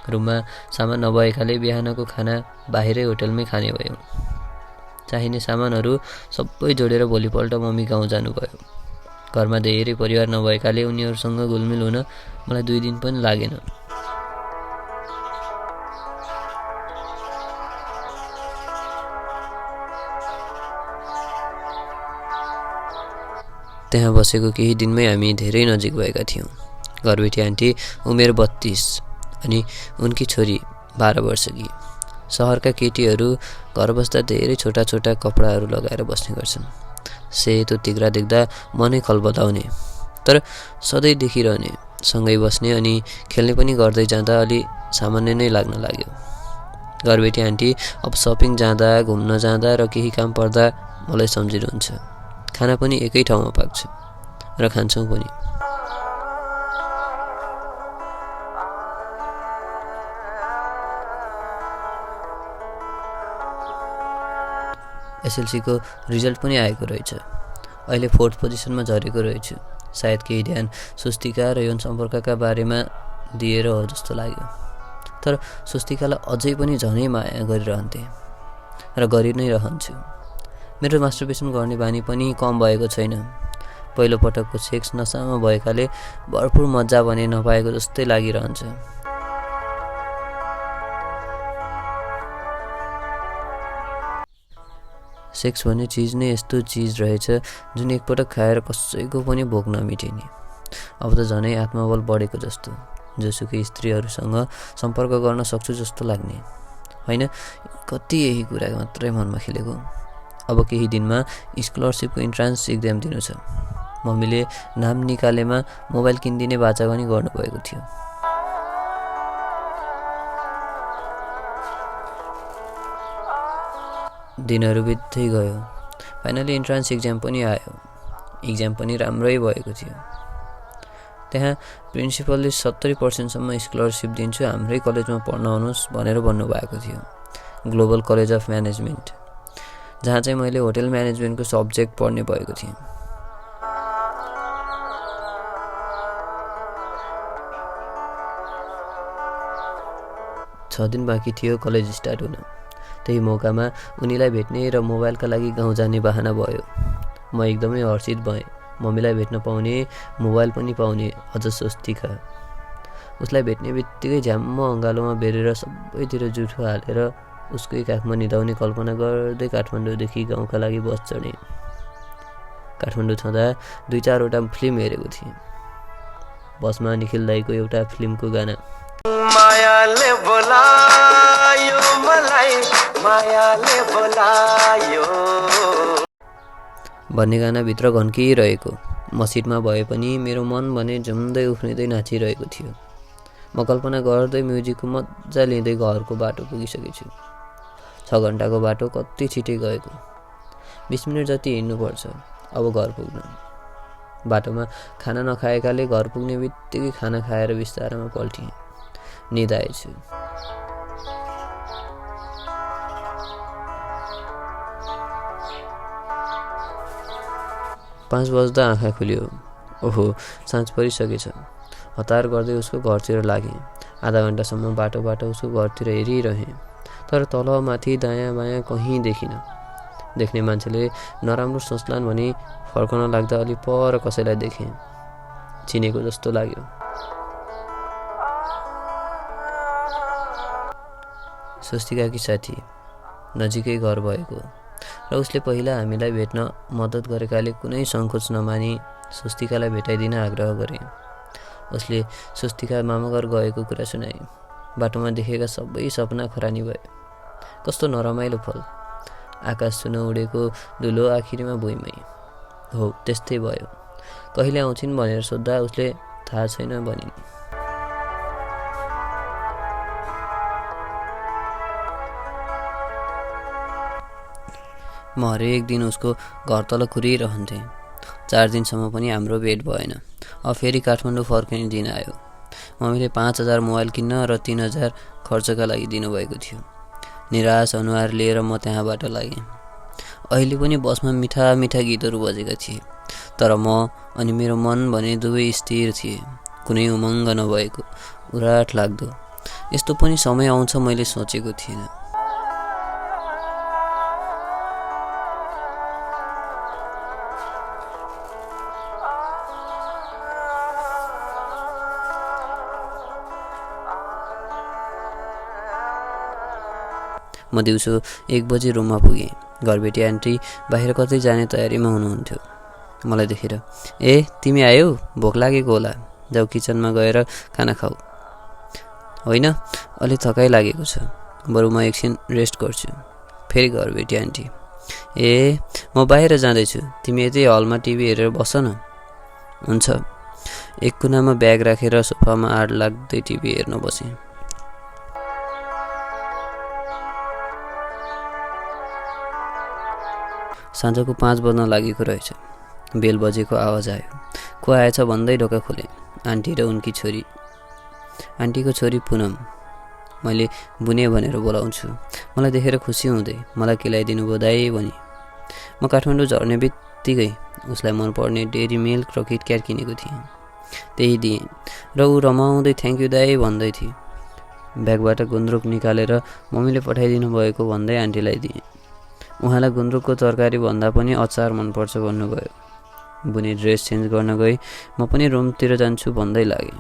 रुममा सामान नभएकाले बिहानको खाना बाहिरै होटलमै खाने भयौँ। चाहिने सामानहरू सबै जोडेर भोलिपल्ट मम्मी गाउँ जानुभयो। घरमा धेरै परिवार नभएकाले उनीहरूसँग घुलमिल हुन मलाई 2 दिन पनि लागेन। त्यहाँ बसेको केही दिनमै हामी धेरै नजिक भएका थियौँ। घरबेटी आन्टी उमेर 32 अनि उनकी छोरी 12 वर्षकी। सहरका केटीहरू घर बस्दा धेरै छोटा छोटा कपडाहरू लगाएर बस्ने गर्छन्। सेतो तिग्रा देख्दा मनै खलबलाउने, तर सधैँ देखिरहने, सँगै बस्ने अनि खेल्ने पनि गर्दै जाँदा अलि सामान्य नै लाग्न लाग्यो। घरबेटी आन्टी अब सपिङ जाँदा, घुम्न जाँदा र केही काम पर्दा मलाई सम्झिनुहुन्छ। खाना पनि एकै ठाउँमा पाक्छ र खान्छौँ पनि। एसएलसीको रिजल्ट पनि आएको रहेछ। अहिले 4th पोजिसनमा झरेको रहेछु। सायद केही ध्यान स्वस्तिका र यौन सम्पर्कका बारेमा दिएर हो जस्तो लाग्यो। तर स्वस्तिकालाई अझै पनि झनै माया गरिरहन्थेँ र गरि नै रहन्छु। मेरो मास्टरबेसन गर्ने बानी पनि कम भएको छैन। पहिलो पटकको सेक्स नसामा भएकाले भरपुर मजा भने नपाएको जस्तै लागिरहन्छ। सेक्स भन्ने चिज नै यस्तो चिज रहेछ जुन एकपटक खाएर कसैको पनि भोक नमिटिने। अब त झनै आत्मबल बढेको जस्तो, जोसुकै स्त्रीहरूसँग सम्पर्क गर्न सक्छु जस्तो लाग्ने। होइन, कति यही कुरा मात्रै मनमा खेलेको। अब केही दिनमा स्कलरसिपको इन्ट्रान्स इक्जाम दिनु छ। मम्मीले नाम निकालेमा मोबाइल किनिदिने बाचा पनि गर्नुभएको थियो। दिनहरू बित्दै गयो। फाइनली इन्ट्रान्स इक्जाम पनि आयो। इक्जाम पनि राम्रै भएको थियो। त्यहाँ प्रिन्सिपलले 70% स्कलरसिप दिन्छु, हाम्रै कलेजमा पढ्न आउनुहोस् भनेर भन्नुभएको थियो। ग्लोबल कलेज अफ म्यानेजमेन्ट, जहाँ चाहिँ मैले होटेल म्यानेजमेन्टको सब्जेक्ट पढ्ने भएको थिएँ। छ दिन बाँकी थियो कलेज स्टार्ट हुन। त्यही मौकामा उनीलाई भेट्ने र मोबाइलका लागि गाउँ जाने बहाना भयो। म एकदमै हर्षित भएँ। मम्मीलाई भेट्न पाउने, मोबाइल पनि पाउने, अझ स्वस्तिका। उसलाई भेट्ने बित्तिकै झ्याम्म अँगालोमा बेरेर सबैतिर जुठो हालेर उसकै काखमा निदाउने कल्पना गर्दै काठमाडौँदेखि गाउँका लागि बस चढेँ। काठमाडौँ छँदा 2-4वटा फिल्म हेरेको थिएँ। बसमा निखिल दाईको एउटा फिल्मको गाना मायाले बोलायो मलाई, मायाले बोलायो भन्ने गानाभित्र घन्किरहेको। म सिटमा भए पनि मेरो मन भने झुम्दै उफ्रिँदै नाचिरहेको थियो। म कल्पना गर्दै म्युजिकको मजा लिँदै घरको बाटो पुगिसकेको छु। 6 घन्टाको बाटो कति छिटै गएको। 20 मिनट जति हिँड्नुपर्छ अब घर पुग्न। बाटोमा खाना नखाएकाले घर पुग्ने बित्तिकै खाना खाएर बिस्तारामा पल्टिएँ। निद आएछु। पाँच बज्दा आँखा खुल्यो। ओहो, साँझ परिसकेछ। हतार गर्दै उसको घरतिर लागेँ। आधा घन्टासम्म बाटोबाट उसको घरतिर हेरिरहेँ, तर तल माथि दायाँ बायाँ कहीँ देखिनँ। देख्ने मान्छेले नराम्रो सोच्लान् भनी फर्कन लाग्दा अलि पर कसैलाई देखेँ। चिनेको जस्तो लाग्यो। स्वस्तिकाकी साथी, नजिकै घर भएको र उसले पहिला हामीलाई भेट्न मद्दत गरेकाले कुनै सङ्कोच नमानी स्वस्तिकालाई भेटाइदिन आग्रह गरे। उसले स्वस्तिका मामाघर गएको कुरा सुनाए। बाटोमा देखेका सबै सपना खरानी भए। कस्तो नरमाइलो फल। आकाश सुन उडेको धुलो आखिरमा भुइँमै। हो, त्यस्तै भयो। कहिले आउँछिन् भनेर सोद्धा उसले थाहा छैन भनिन्। म हरेक दिन उसको घर तल कुरिरहन्थेँ। 4 दिनसम्म पनि हाम्रो भेट भएन। अब फेरि काठमाडौँ फर्किने दिन आयो। मम्मीले 5000 मोबाइल किन्न र 3000 खर्चका लागि दिनुभएको थियो। निराश अनुहार लिएर म त्यहाँबाट लागेँ। अहिले पनि बसमा मिठा मिठा गीतहरू बजेका थिए, तर म अनि मेरो मन भने दुवै स्थिर थिए। कुनै उमङ्ग नभएको, उराट लाग्दो। यस्तो पनि समय आउँछ मैले सोचेको थिइनँ। म दिउँसो 1 बजे रुममा पुगेँ। घरबेटी आन्टी बाहिर कतै जाने तयारीमा हुनुहुन्थ्यो। मलाई देखेर, ए तिमी आयौ, भोक लागेको होला जाऊ किचनमा गएर खाना खाऊ। होइन, अलि थकाइ लागेको छ, बरु म एकछिन रेस्ट गर्छु। फेरि घर भेटी आन्टी। ए, म बाहिर जाँदैछु, तिमी यतै हलमा टिभी हेरेर बस न। हुन्छ। एक कुनामा ब्याग राखेर सोफामा आड लाग्दै टिभी हेर्न बसेँ। साँझको 5 बज्न लागेको रहेछ। बेल बजेको आवाज आयो। को आएछ भन्दै ढोका खोलेँ। आन्टी र उनकी छोरी। आन्टीको छोरी पुनम। मैले बुने भनेर बोलाउँछु। मलाई देखेर खुसी हुँदै मलाई केलाइदिनु भयो दाइ भनी। म काठमाडौँ झर्ने बित्तिकै उसलाई मनपर्ने डेरी मिल्क र किटक्याट किनेको थिएँ। त्यही दिएँ र ऊ रमाउँदै थ्याङ्क यू दाइ भन्दै थिए। ब्यागबाट गुन्द्रुक निकालेर मम्मीले पठाइदिनु भएको भन्दै आन्टीलाई दिएँ। उहाँलाई गुन्द्रुकको तरकारी भन्दा पनि अचार मनपर्छ भन्नुभयो। बुने ड्रेस चेन्ज गर्न गई म पनि रुमतिर जान्छु भन्दै लागेँ।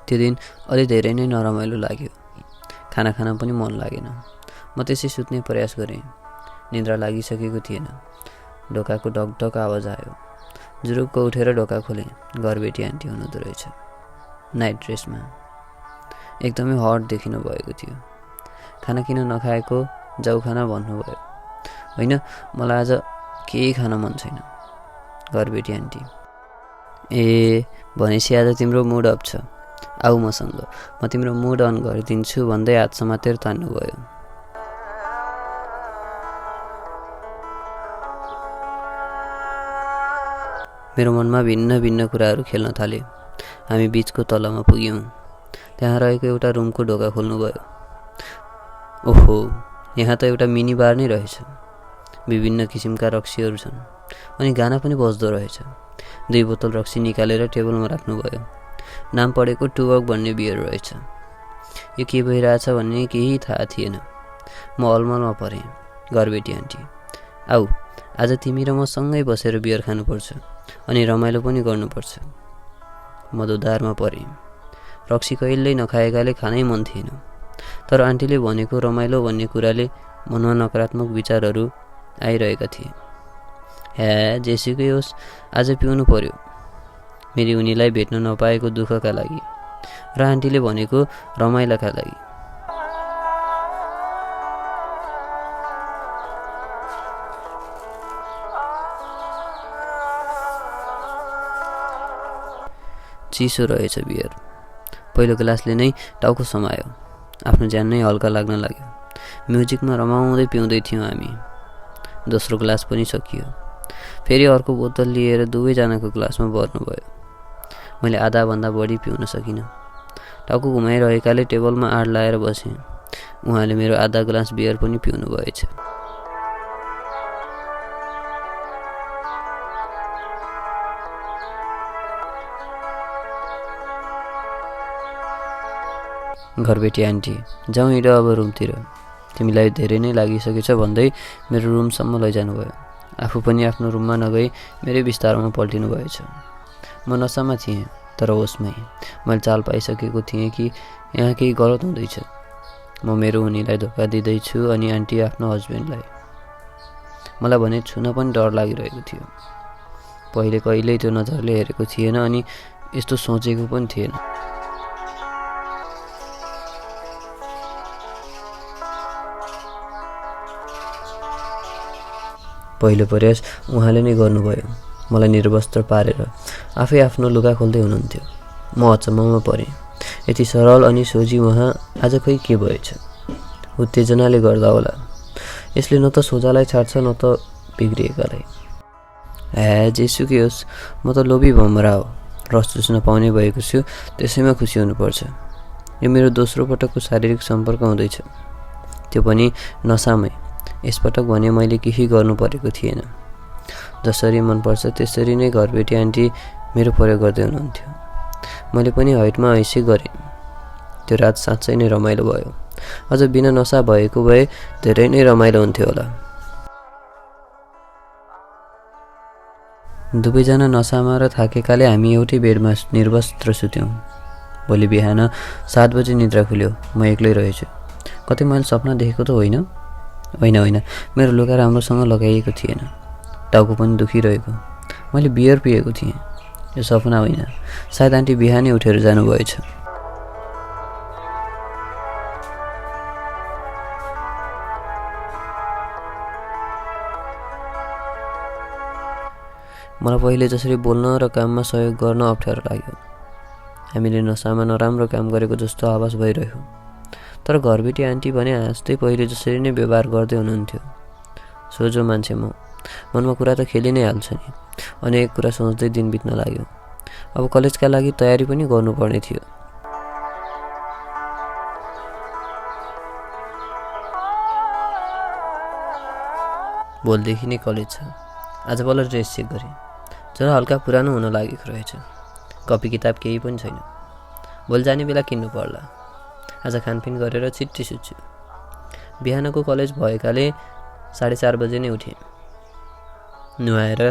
त्यो दिन अलि धेरै नै नरमाइलो लाग्यो। खाना खान पनि मन लागेन। म त्यसै सुत्ने प्रयास गरेँ। निद्रा लागिसकेको थिएन। ढोकाको ढकढक आवाज आयो। जुरुक्क उठेर ढोका खोलेँ। घरबेटी आन्टी हुनुहुँदो रहेछ, नाइट ड्रेसमा। एकदमै हट देखिनु भएको थियो। खाना किन नखाएको, जाऊ खाना भन्नुभयो। होइन, मलाई आज केही खान मन छैन। घरबेटी आन्टी। ए, भनेपछि आज तिम्रो मुड अफ छ, आऊ मसँग, म तिम्रो मुड अन गरिदिन्छु भन्दै हात समातेर तान्नुभयो। मेरो मनमा भिन्न भिन्न कुराहरू खेल्न थाले। हामी बिचको तलामा पुग्यौँ। त्यहाँ रहेको एउटा रुमको ढोका खोल्नुभयो। ओहो, यहाँ त एउटा मिनी बार नै रहेछ। विभिन्न किसिमका रक्सीहरू छन् अनि गाना पनि बज्दो रहेछ। 2 बोतल रक्सी निकालेर टेबलमा राख्नुभयो। नाम पढेको टुबक भन्ने बियर रहेछ। यो के भइरहेछ भन्ने केही थाहा थिएन। म अलमलमा परेँ। घरबेटी आन्टी, आऊ, आज तिमी र म सँगै बसेर बियर खानुपर्छ अनि रमाइलो पनि गर्नुपर्छ। म दुधारमा परेँ। रक्सी कहिल्यै नखाएकाले खानै मन थिएन। तर आन्टीले भनेको रमाइलो भन्ने कुराले मनमा नकारात्मक विचारहरू आइरहेका थिए। हे, जेसुकै होस्, आज पिउनु पर्यो। मेरी उनीलाई भेट्न नपाएको दुःखका लागि र आन्टीले भनेको रमाइलोका लागि। चिसो रहेछ बियर। पहिलो ग्लासले नै टाउको समायो। आफ्नो ज्यान नै हल्का लाग्न लाग्यो। म्युजिकमा रमाउँदै पिउँदै थियौँ हामी। दोस्रो ग्लास पनि सकियो। फेरि अर्को बोतल लिएर दुवैजनाको ग्लासमा भर्नुभयो। मैले आधाभन्दा बढी पिउन सकिनँ। टाउको घुमाइरहेकाले टेबलमा आड लाएर बसेँ। उहाँले मेरो आधा ग्लास बियर पनि पिउनु भएछ। घरबेटी आन्टी, जाउँ हिँड अब रुमतिर, तिमीलाई धेरै नै लागिसकेछ भन्दै मेरो रुमसम्म लैजानुभयो। आफू पनि आफ्नो रुममा नगई मेरै बिस्तारोमा पल्टिनु भएछ। म नसामा थिएँ, तर होसमै। मैले चाल पाइसकेको थिएँ कि यहाँ केही गलत हुँदैछ। म मेरो उनीलाई धोका दिँदैछु अनि आन्टी आफ्नो हस्बेन्डलाई। मलाई भने छुन पनि डर लागिरहेको थियो। पहिले कहिल्यै त्यो नजरले हेरेको थिएन अनि यस्तो सोचेको पनि थिएन। पहिलो प्रयास उहाँले नै गर्नुभयो। मलाई निर्वस्त्र पारेर आफै आफ्नो लुगा खोल्दै हुनुहुन्थ्यो। म अचम्ममा परेँ। यति सरल अनि सोझी उहाँ आज खै के भएछ? उत्तेजनाले गर्दा होला। यसले न त सोझालाई छाड्छ न त बिग्रिएकालाई। जेसुकै होस्, म त लोभी भमरा हो। रस चुस्न पाउने भएको छु, त्यसैमा खुसी हुनुपर्छ। यो मेरो दोस्रो पटकको शारीरिक सम्पर्क हुँदैछ, त्यो पनि नसामै। यसपटक भने मैले केही गर्नु परेको थिएन। जसरी मनपर्छ त्यसरी नै घरबेटी आन्टी मेरो प्रयोग गर्दै हुनुहुन्थ्यो। मैले पनि हाइटमा ऐसै गरेँ। त्यो रात साँच्चै नै रमाइलो भयो। अझ बिना नसा भएको भए धेरै नै रमाइलो हुन्थ्यो होला। दुवैजना नसामा र थाकेकाले हामी एउटै बेडमा निर्वस्त्र सुत्यौँ। भोलि बिहान 7 बजे निद्रा खुल्यो। म एक्लै रहेछु। कतै मैले सपना देखेको त होइन? होइन होइन, मेरो लुगा राम्रोसँग लगाइएको थिएन, टाउको पनि दुखिरहेको। मैले बियर पिएको थिएँ। यो सपना होइन, सायद आन्टी बिहानै उठेर जानुभएछ। मलाई पहिले जसरी बोल्न र काममा सहयोग गर्न अप्ठ्यारो लाग्यो। हामीले नसामा नराम्रो काम गरेको जस्तो आवाज भइरह्यो। तर घरबेटी आन्टी भने हाँस्दै पहिले जसरी नै व्यवहार गर्दै हुनुहुन्थ्यो। सोझो मान्छे म, मनमा कुरा त खेलि नै हाल्छ नि। अनेक कुरा सोच्दै दिन बित्न लाग्यो। अब कलेजका लागि तयारी पनि गर्नुपर्ने थियो। भोलिदेखि नै कलेज छ। आजपल्ट ड्रेस चेक गरेँ। जरा हल्का पुरानो हुन लागेको रहेछ। कपी किताब केही पनि छैन। भोलि जाने बेला किन्नु पर्ला। आज खानपिन गरेर छिट्टी सुत्छु। बिहानको कलेज भएकाले 4:30 बजे नै उठेँ। नुहाएर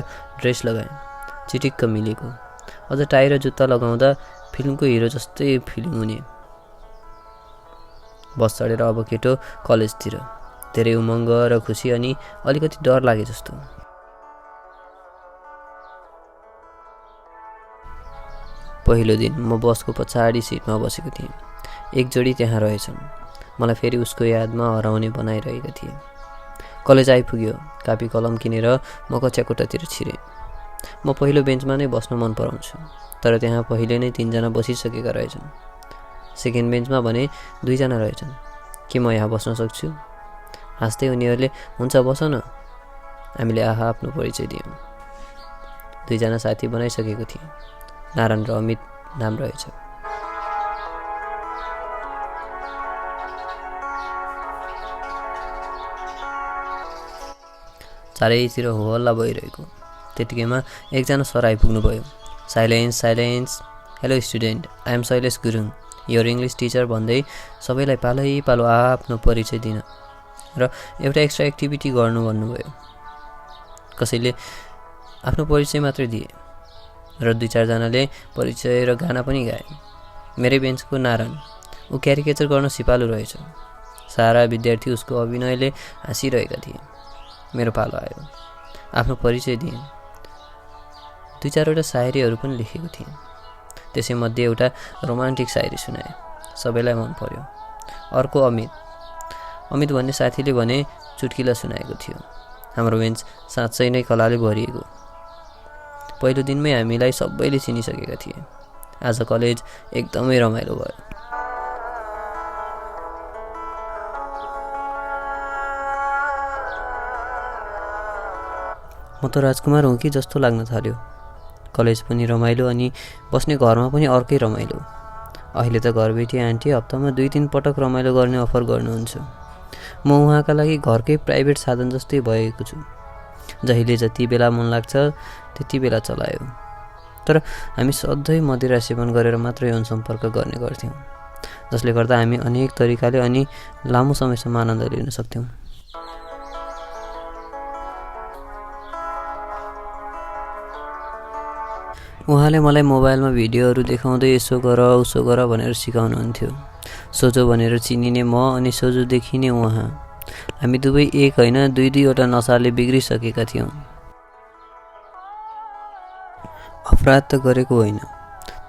ड्रेस लगाएँ। चिटिक्क मिलेको। अझ टाई र जुत्ता लगाउँदा फिल्मको हिरो जस्तै फिलिङ हुने। बस चढेर अब केटो कलेजतिर। धेरै उमङ्ग र खुसी अनि अलिकति डर लागे जस्तो। पहिलो दिन म बसको पछाडि सिटमा बसेको थिएँ। एक जोडी त्यहाँ रहेछन्। मलाई फेरि उसको यादमा हराउने बनाइरहेका थिए। कलेज आइपुग्यो। कापी कलम किनेर म कक्षा कोठातिर छिरेँ। म पहिलो बेन्चमा नै बस्न मन पराउँछु, तर त्यहाँ पहिले नै 3 जना बसिसकेका रहेछन्। सेकेन्ड बेन्चमा भने 2 जना रहेछन्। के म यहाँ बस्न सक्छु? हाँस्दै उनीहरूले हुन्छ बस न। हामीले आफ्नो परिचय दियौँ। 2 जना साथी बनाइसकेको थिएँ। नारायण र अमित नाम रहेछ। चारैतिर हो हल्ला भइरहेको। त्यतिकैमा एकजना सर आइपुग्नुभयो। Silence silence. Hello student, I am Shailesh Gurung, your English teacher भन्दै सबैलाई पालो आफ्नो परिचय दिन र एउटा एक्स्ट्रा एक्टिभिटी गर्नु भन्नुभयो। कसैले आफ्नो परिचय मात्रै दिए र 2-4 जनाले परिचय र गाना पनि गाए। मेरै बेन्चको नारायण, ऊ क्यारिकेचर गर्न सिपालु रहेछ। सारा विद्यार्थी उसको अभिनयले हाँसिरहेका थिए। मेरो पालो आयो। आफ्नो परिचय दिएँ। 2-4वटा सायरीहरू पनि लेखेको थिएँ। त्यसैमध्ये एउटा रोमान्टिक सायरी सुनाएँ। सबैलाई मन पर्यो। अर्को अमित भन्ने साथीले भने चुट्किला सुनाएको थियो। हाम्रो बेन्च साँच्चै नै कलाले भरिएको। पहिलो दिनमै हामीलाई सबैले चिनिसकेका थिए। आज कलेज एकदमै रमाइलो भयो। म त राजकुमार हुँ कि जस्तो लाग्न थाल्यो। कलेज पनि रमाइलो अनि बस्ने घरमा पनि अर्कै रमाइलो। अहिले त घरबेटी आन्टी हप्तामा 2-3 पटक रमाइलो गर्ने अफर गर्नुहुन्छ। म उहाँका लागि घरकै प्राइभेट साधन जस्तै भएको छु। जहिले जति बेला मन लाग्छ त्यति बेला चलायो। तर हामी सधैँ मदिरा सेवन गरेर मात्र यौन सम्पर्क गर्ने गर्थ्यौँ, जसले गर्दा हामी अनेक तरिकाले अनि लामो समयसम्म आनन्द लिन सक्थ्यौँ। उहाँले मलाई मोबाइलमा भिडियोहरू देखाउँदै यसो गर उसो गर भनेर सिकाउनुहुन्थ्यो। सोझो भनेर चिनिने म अनि सोझो देखिने उहाँ। हामी दुवै एक होइन 2-2वटा नसाले बिग्रिसकेका थियौँ। अपराध त गरेको होइन,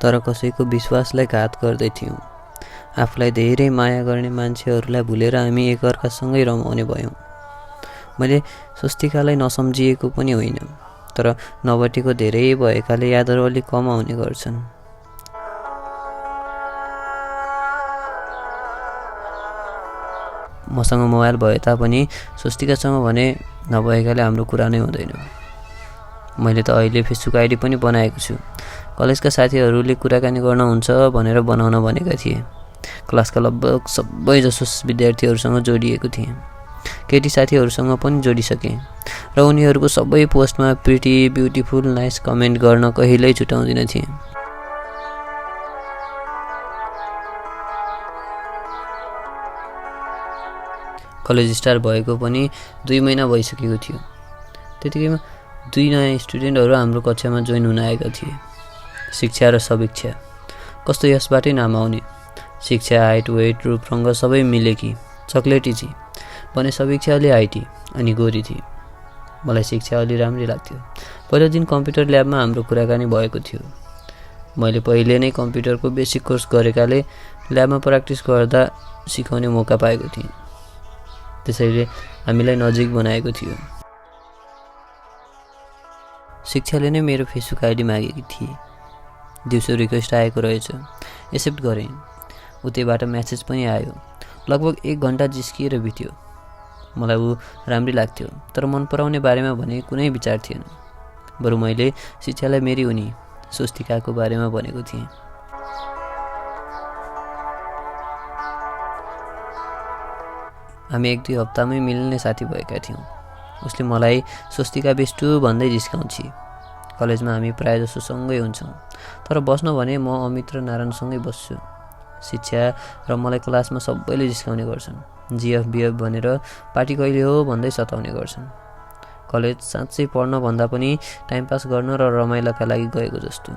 तर कसैको विश्वासलाई घात गर्दै थियौँ। आफूलाई धेरै माया गर्ने मान्छेहरूलाई भुलेर हामी एकअर्कासँगै रमाउने भयौँ। मैले स्वस्तिकालाई नसम्झिएको पनि होइन, तर नबटेको धेरै भएकाले यादहरू अलिक कम आउने गर्छन्। मसँग मोबाइल भए तापनि स्वस्तिकासँग भने नभएकाले हाम्रो कुरा नै हुँदैन। मैले त अहिले फेसबुक आइडी पनि बनाएको छु। कलेजका साथीहरूले कुराकानी गर्न हुन्छ भनेर बनाउन भनेका थिए। क्लासका लगभग सबैजसो विद्यार्थीहरूसँग जोडिएको थिएँ। केटी साथीहरूसँग पनि जोडिसकेँ र उनीहरूको सबै पोस्टमा प्रिटी, ब्युटिफुल, नाइस कमेन्ट गर्न कहिल्यै छुटाउँदिन थिएँ। कलेज स्टार्ट भएको पनि 2 महिना भइसकेको थियो। त्यतिकैमा 2 नयाँ स्टुडेन्टहरू हाम्रो कक्षामा जोइन हुन आएका थिए। शिक्षा र समीक्षा। कस्तो यसबाटै नाम आउने। शिक्षा, हाइट, वेट, रूप, रङ्ग सबै मिलेकी, चक्लेटी ची। भने समीक्षा अलि आइटी अनि गोरी थिए। मलाई शिक्षा अलि राम्रै लाग्थ्यो। पहिलो दिन कम्प्युटर ल्याबमा हाम्रो कुराकानी भएको थियो। मैले पहिले नै कम्प्युटरको बेसिक कोर्स गरेकाले ल्याबमा प्र्याक्टिस गर्दा सिकाउने मौका पाएको थिएँ। त्यसैले हामीलाई नजिक बनाएको थियो। शिक्षाले नै मेरो फेसबुक आइडी मागेकी थिए। दिउँसो रिक्वेस्ट आएको रहेछ, एक्सेप्ट गरेँ। उतैबाट म्यासेज पनि आयो। लगभग 1 घन्टा जिस्किएर बित्यो। मलाई ऊ राम्रै लाग्थ्यो, तर मन पराउने बारेमा भने कुनै विचार थिएन। बरु मैले शिक्षालाई मेरी उनी स्वस्तिकाको बारेमा भनेको थिएँ। हामी 1-2 हप्तामै मिल्ने साथी भएका थियौँ। उसले मलाई स्वस्तिका बेस्टु भन्दै जिस्काउँछी। कलेजमा हामी प्रायःजसो सँगै हुन्छौँ, तर बस्न भने म अमित र नारायणसँगै बस्छु। शिक्षा र मलाई क्लासमा सबैले जिस्काउने गर्छन्। जिएफ बिएफ भनेर पार्टी कहिले हो भन्दै सताउने गर्छन्। कलेज साँच्चै पढ्न भन्दा पनि टाइमपास गर्न र रमाइलोका लागि गएको जस्तो।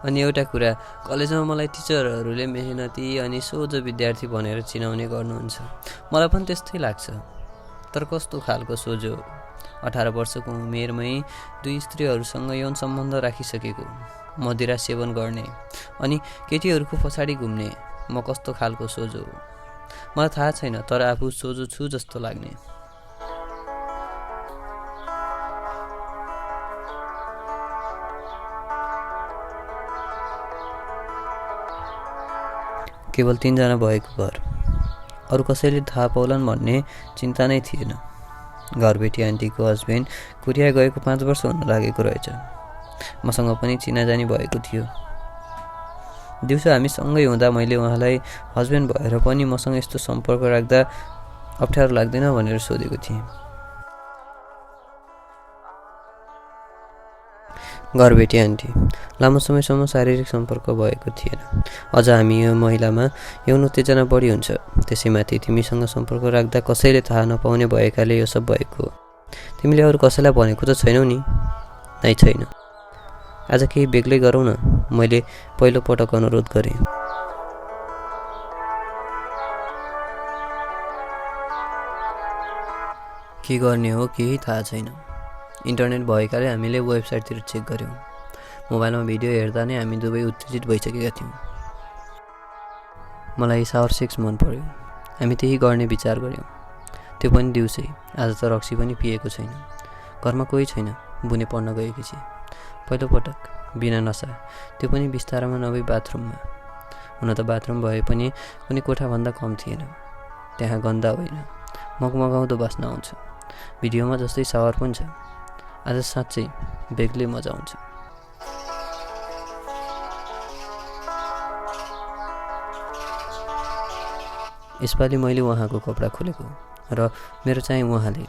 अनि एउटा कुरा, कलेजमा मलाई टिचरहरूले मेहनती अनि सोझो विद्यार्थी भनेर चिनाउने गर्नुहुन्छ। मलाई पनि त्यस्तै लाग्छ। तर कस्तो खालको सोझो? 18 वर्षको उमेरमै 2 स्त्रीहरूसँग यौन सम्बन्ध राखिसकेको, मदिरा सेवन गर्ने अनि केटीहरूको पछाडि घुम्ने म कस्तो खालको सोझो हो? मलाई थाहा छैन, तर आफू सोझो छु जस्तो लाग्ने। केवल 3 जना भएको घर। अरू कसैले थाहा पाउलान् भन्ने चिन्ता नै थिएन। घरबेटी आन्टीको हस्बेन्ड कोरिया गएको 5 वर्ष हुन लागेको रहेछ। मसँग पनि चिनाजानी भएको थियो। दिउँसो हामी सँगै हुँदा मैले उहाँलाई हस्बेन्ड भएर पनि मसँग यस्तो सम्पर्क राख्दा अप्ठ्यारो लाग्दैन भनेर सोधेको थिएँ। घरबेटी आन्टी लामो समयसम्म शारीरिक सम्पर्क भएको थिएन। अझ हामी यो महिलामा यौन उत्तेजना बढी हुन्छ। त्यसैमाथि तिमीसँग सम्पर्क राख्दा कसैले थाहा नपाउने भएकाले यो सब भएको। तिमीले अरू कसैलाई भनेको त छैनौ नि? नै छैन। आज केही बेग्लै गरौँ न, मैले पहिलो पटक अनुरोध गरेँ। के गर्ने हो केही थाहा छैन। इन्टरनेट भएकाले हामीले वेबसाइटतिर चेक गऱ्यौँ। मोबाइलमा भिडियो हेर्दा नै हामी दुवै उत्तेजित भइसकेका थियौँ। मलाई सावर सेक्स मन पर्यो। हामी त्यही गर्ने विचार गऱ्यौँ। त्यो पनि दिउँसै। आज त रक्सी पनि पिएको छैन। घरमा कोही छैन। बुने पढ्न गएकी छे। पहिलोपटक बिना नसा, त्यो पनि बिस्तारामा नभई बाथरुममा। हुन त बाथरुम भए पनि कुनै कोठाभन्दा कम थिएन। त्यहाँ गन्दा होइन, मगमगाउँदो बास्ना आउँछ। भिडियोमा जस्तै सावर पनि छ। आज साँच्चै बेग्लै मजा आउँछ। यसपालि मैले उहाँको कपडा खोलेको र मेरो चाहिँ उहाँले।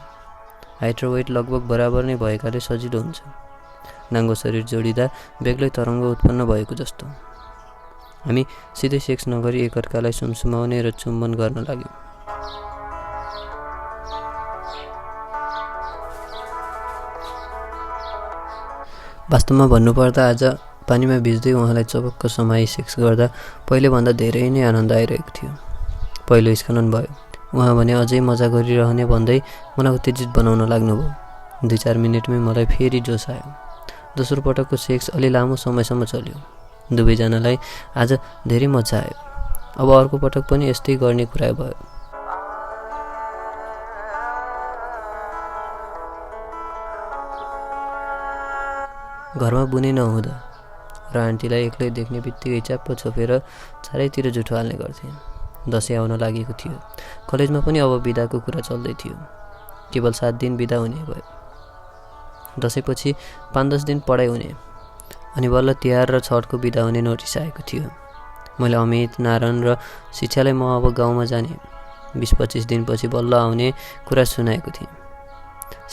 हाइट र वेट लगभग बराबर नै भएकाले सजिलो हुन्छ। नाङ्गो शरीर जोडिँदा बेग्लै तरङ्ग उत्पन्न भएको जस्तो। हामी सिधै सेक्स नगरी एकअर्कालाई सुमसुमाउने र चुम्बन गर्न लाग्यौँ। वास्तवमा भन्नुपर्दा आज पानीमा भिज्दै उहाँलाई चपक्क समाई सेक्स गर्दा पहिलेभन्दा धेरै नै आनन्द आइरहेको थियो। पहिलो स्खलन भयो। उहाँ भने अझै मजा गरिरहने भन्दै मलाई उत्तेजित बनाउन लाग्नुभयो। 2-4 मिनटमै मलाई फेरि जोस आयो। दोस्रो पटकको सेक्स अलि लामो समयसम्म चल्यो। दुवैजनालाई आज धेरै मजा आयो। अब अर्को पटक पनि यस्तै गर्ने कुरा भयो। घरमा बुने नहुँदा र आन्टीलाई एक्लै देख्ने बित्तिकै च्याप्प छोपेर चारैतिर जुठो हाल्ने गर्थे। दसैँ आउन लागेको थियो। कलेजमा पनि अब बिदाको कुरा चल्दै थियो। केवल 7 दिन बिदा हुने भयो। दसैँपछि 5-10 दिन पढाइ हुने अनि बल्ल तिहार र छठको बिदा हुने नोटिस आएको थियो। मैले अमित, नारायण र शिक्षालाई म अब गाउँमा जाने 20-25 दिनपछि बल्ल आउने कुरा सुनाएको थिएँ।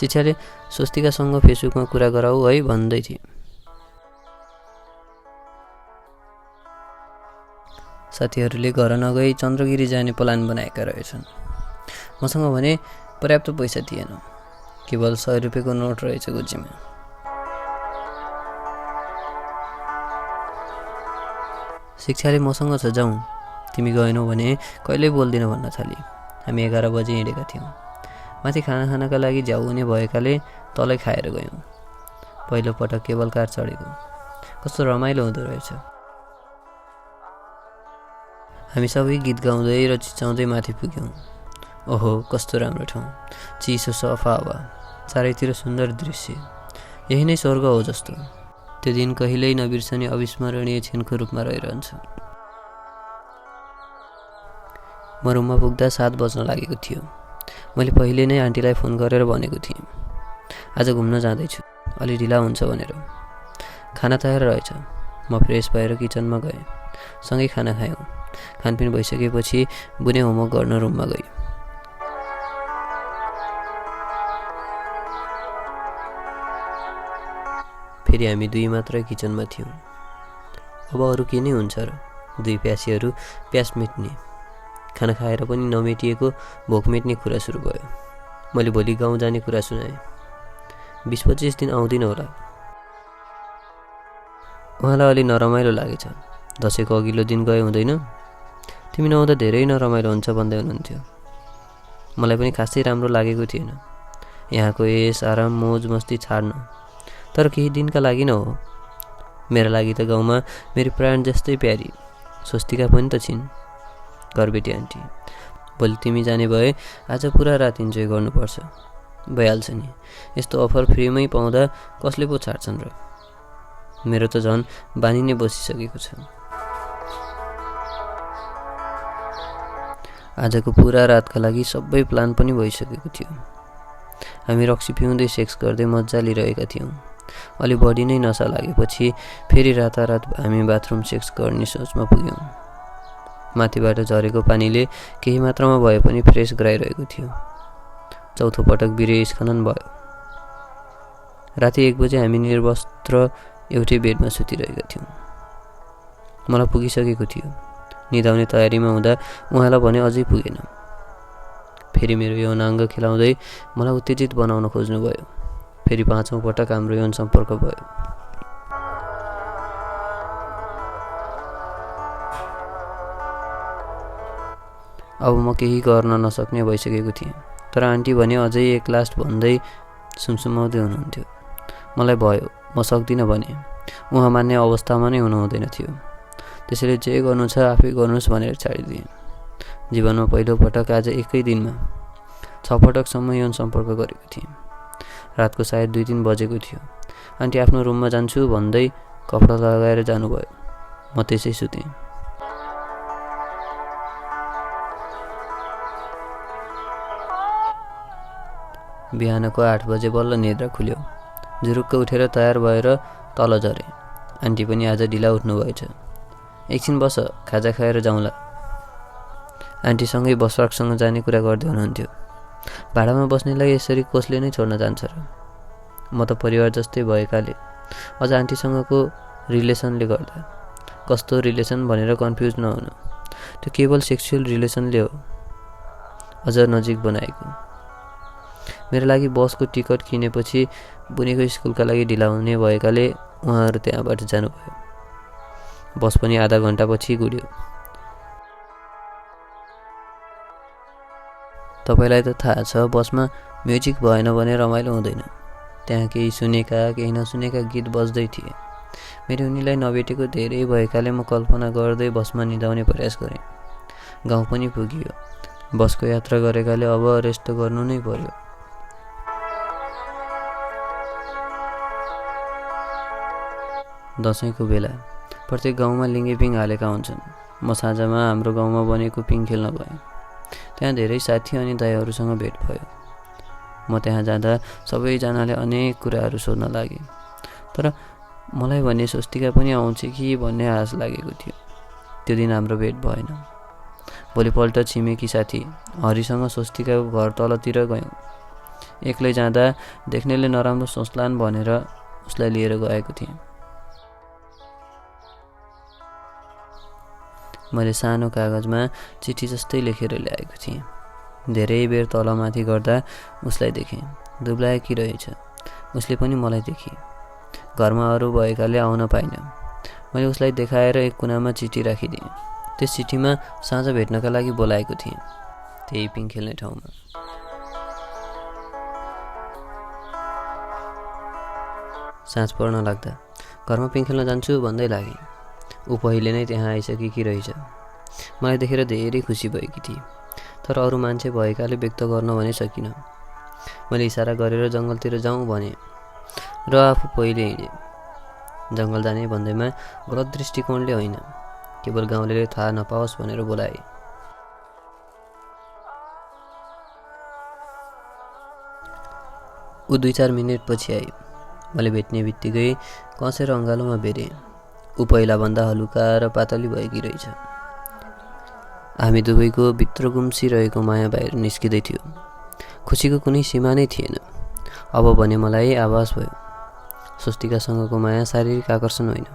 शिक्षाले स्वस्तिकासँग फेसबुकमा कुरा गराऊ है भन्दै थिए। साथीहरूले घर नगई चन्द्रगिरी जाने प्लान बनाएका रहेछन्। मसँग भने पर्याप्त पैसा थिएन। केवल 100 रुपियाँको नोट रहेछ गोजीमा। शिक्षाले मसँग छ, जाउँ, तिमी गएनौ भने कहिल्यै बोल्दिन भन्न थाली। हामी 11 बजे हिँडेका थियौँ। माथि खाना खानका लागि झ्याउ हुने भएकाले तलै खाएर गयौँ। पहिलो पटक केबल कार चढेको, कस्तो रमाइलो हुँदो रहेछ। हामी सबै गीत गाउँदै र चिचाउँदै माथि पुग्यौँ। ओहो, कस्तो राम्रो ठाउँ, चिसो सफा हावा, चारैतिर सुन्दर दृश्य, यही नै स्वर्ग हो जस्तो। त्यो दिन कहिल्यै नबिर्सने अविस्मरणीय क्षणको रूपमा रहिरहन्छ। म रुममा पुग्दा 7 बज्न लागेको थियो। मैले पहिले नै आन्टीलाई फोन गरेर भनेको थिएँ, आज घुम्न जाँदैछु, अलि ढिला हुन्छ भनेर। खाना तयार रहेछ। म फ्रेस भएर किचनमा गएँ, सँगै खाना खायौँ। खानपिन भइसकेपछि बुने होमवर्क गर्न रुममा गएँ। फेरि हामी 2 मात्रै किचनमा थियौँ। अब अरू के नै हुन्छ र, 2 प्यासीहरू प्यास मेट्ने, खाना खाएर पनि नमेटिएको भोक मेट्ने कुरा सुरु भयो। मैले भोलि गाउँ जाने कुरा सुनाएँ। 20-25 दिन आउँदिन होला। उहाँलाई अलि नरमाइलो लागेछ। दसैँको अघिल्लो दिन गए हुँदैन, तिमी नआउँदा धेरै नरमाइलो हुन्छ भन्दै हुनुहुन्थ्यो। मलाई पनि खासै राम्रो लागेको थिएन यहाँको यस आराम मोज मस्ती छाड्न, तर केही दिनका लागि न हो। मेरा लागि त गाउँमा मेरो प्राण जस्तै प्यारी स्वस्तिका पनि त छिन्। घरबेटी आन्टी, भोलि तिमी जाने भए आज पुरा रात इन्जोय गर्नुपर्छ। भइहाल्छ नि, यस्तो अफर फ्रीमै पाउँदा कसले पो छाड्छन् र। मेरो त झन् बानी नै बसिसकेको छ। आजको पुरा रातका लागि सबै प्लान पनि भइसकेको थियो। हामी रक्सी पिउँदै सेक्स गर्दै मजा लिइरहेका थियौँ। अलि बढी नै नसा लागेपछि फेरि रातारात हामी बाथरुम सेक्स गर्ने सोचमा पुग्यौँ। माथिबाट झरेको पानीले केही मात्रामा भए पनि फ्रेस गराइरहेको थियो। चौथो पटक वीर्य स्खलन भयो। राति 1 बजे हामी निर्वस्त्र एउटै बेडमा सुतिरहेका थियौँ। मलाई पुगिसकेको थियो। निदाउने तयारीमा हुँदा उहाँलाई भने अझै पुगेन। फेरि मेरो यौनाङ्ग खेलाउँदै मलाई उत्तेजित बनाउन खोज्नुभयो। फेरि 5औं पटक हाम्रो यौन सम्पर्क भयो। अब म केही गर्न नसक्ने भइसकेको थिएँ। तर आन्टी भने अझै एक लास्ट भन्दै सुमसुमाउँदै हुनुहुन्थ्यो। मलाई भयो, म सक्दिनँ भने। उहाँ मान्ने अवस्थामा नै हुनुहुँदैन थियो। त्यसैले जे गर्नु छ आफै गर्नुहोस् भनेर छाडिदिएँ। जीवनमा पहिलो पटक आज एकै दिनमा 6 पटकसम्म यौन सम्पर्क गरेको थिएँ। रातको सायद 2-3 बजेको थियो। आन्टी आफ्नो रुममा जान्छु भन्दै कपडा लगाएर जानुभयो। म त्यसै सुतेँ। बिहानको 8 बजे बल्ल निद्रा खुल्यो। जुरुक्क उठेर तयार भएर तल झरेँ। आन्टी पनि आज ढिला उठ्नुभएछ। एकछिन बस, खाजा खाएर जाउँला। आन्टीसँगै बसपार्कसँग जाने कुरा गर्दै हुनुहुन्थ्यो। भाडामा बस्नेलाई यसरी कसले नै छोड्न जान्छ र। म त परिवार जस्तै भएकाले, अझ आन्टीसँगको रिलेसनले गर्दा। कस्तो रिलेसन भनेर कन्फ्युज नहुनु, त्यो केवल सेक्सुअल रिलेसनले हो, अझ नजिक बनाएको। मेरो लागि बसको टिकट किनेपछि बुनेको स्कुलका लागि ढिला हुने भएकाले उहाँहरू त्यहाँबाट जानुभयो। बस पनि आधा घन्टापछि गुड्यो। तपाईँलाई त थाहा छ, बसमा म्युजिक भएन भने रमाइलो हुँदैन। त्यहाँ केही सुनेका केही नसुनेका गीत बज्दै थिए। मैले उनीलाई नभेटेको धेरै भएकाले म कल्पना गर्दै बसमा निदाउने प्रयास गरेँ। गाउँ पनि पुगियो। बसको यात्रा गरेकाले अब रेस्ट गर्नु नै पर्यो। दसैँको बेला प्रत्येक गाउँमा लिङ्गे पिङ हालेका हुन्छन्। म साँझमा हाम्रो गाउँमा बनेको पिङ खेल्न गएँ। त्यहाँ धेरै साथी अनि दाइहरूसँग भेट भयो। म त्यहाँ जाँदा सबैजनाले अनेक कुराहरू सोध्न लागे। तर मलाई भने स्वस्तिका पनि आउँछ कि भन्ने आश लागेको थियो। त्यो दिन हाम्रो भेट भएन। भोलिपल्ट छिमेकी साथी हरिसँग स्वस्तिकाको घर तलतिर गयौँ। एक्लै जाँदा देख्नेले नराम्रो सोच्लान् भनेर उसलाई लिएर गएको थिएँ। मैले सानो कागजमा चिठी जस्तै लेखेर ल्याएको थिएँ। धेरै बेर तलमाथि गर्दा उसलाई देखेँ। दुब्लाएकी रहेछ। उसले पनि मलाई देखे। घरमा अरू भएकाले आउन पाइन। मैले उसलाई देखाएर एक कुनामा चिठी राखिदिएँ। त्यस चिठीमा साँझ भेट्नका लागि बोलाएको थिएँ, त्यही पिङ खेल्ने ठाउँमा। साँझ पर्न लाग्दा घरमा पिङ खेल्न जान्छु भन्दै लागेँ। ऊ पहिले नै त्यहाँ आइसकेकी रहेछ। मलाई देखेर धेरै खुसी भएकी थिए, तर अरू मान्छे भएकाले व्यक्त गर्न भने सकिनँ। मैले इसारा गरेर जङ्गलतिर जाउँ भने र आफू पहिले हिँडेँ। जङ्गल जाने भन्दैमा गलत दृष्टिकोणले होइन, केवल गाउँलेले थाहा नपाओस् भनेर बोलाए। ऊ 2-4 मिनेटपछि आए। मैले भेट्ने बित्तिकै कसेर अँगालोमा बेरेँ। ऊ पहिलाभन्दा हलुका र पातली भएकी रहेछ। हामी दुवैको भित्र गुम्सिरहेको माया बाहिर निस्किँदै थियो। खुसीको कुनै सीमा नै थिएन। अब भने मलाई आभास भयो, स्वस्तिकासँगको माया शारीरिक आकर्षण होइन,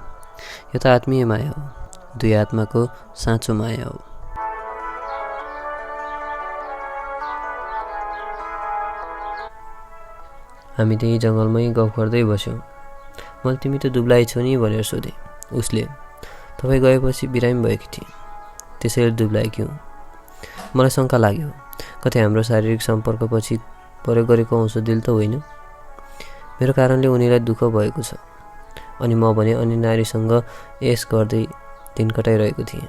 यो त आत्मीय माया हो, दुई आत्माको साँचो माया हो। हामी त्यही जङ्गलमै गफ गर्दै बस्यौँ। मैले तिमी त दुब्लाई छौ नि भनेर सोधेँ। उसले तपाईँ गएपछि बिरामी भएकी थिएँ, त्यसैले दुब्लाएकी हुँ। मलाई शङ्का लाग्यो, कतै हाम्रो शारीरिक सम्पर्कपछि प्रयोग गरेको औषधिले त होइन। मेरो कारणले उनीलाई दुःख भएको छ अनि म भने अन्य नारीसँग यस गर्दै दिन कटाइरहेको थिएँ।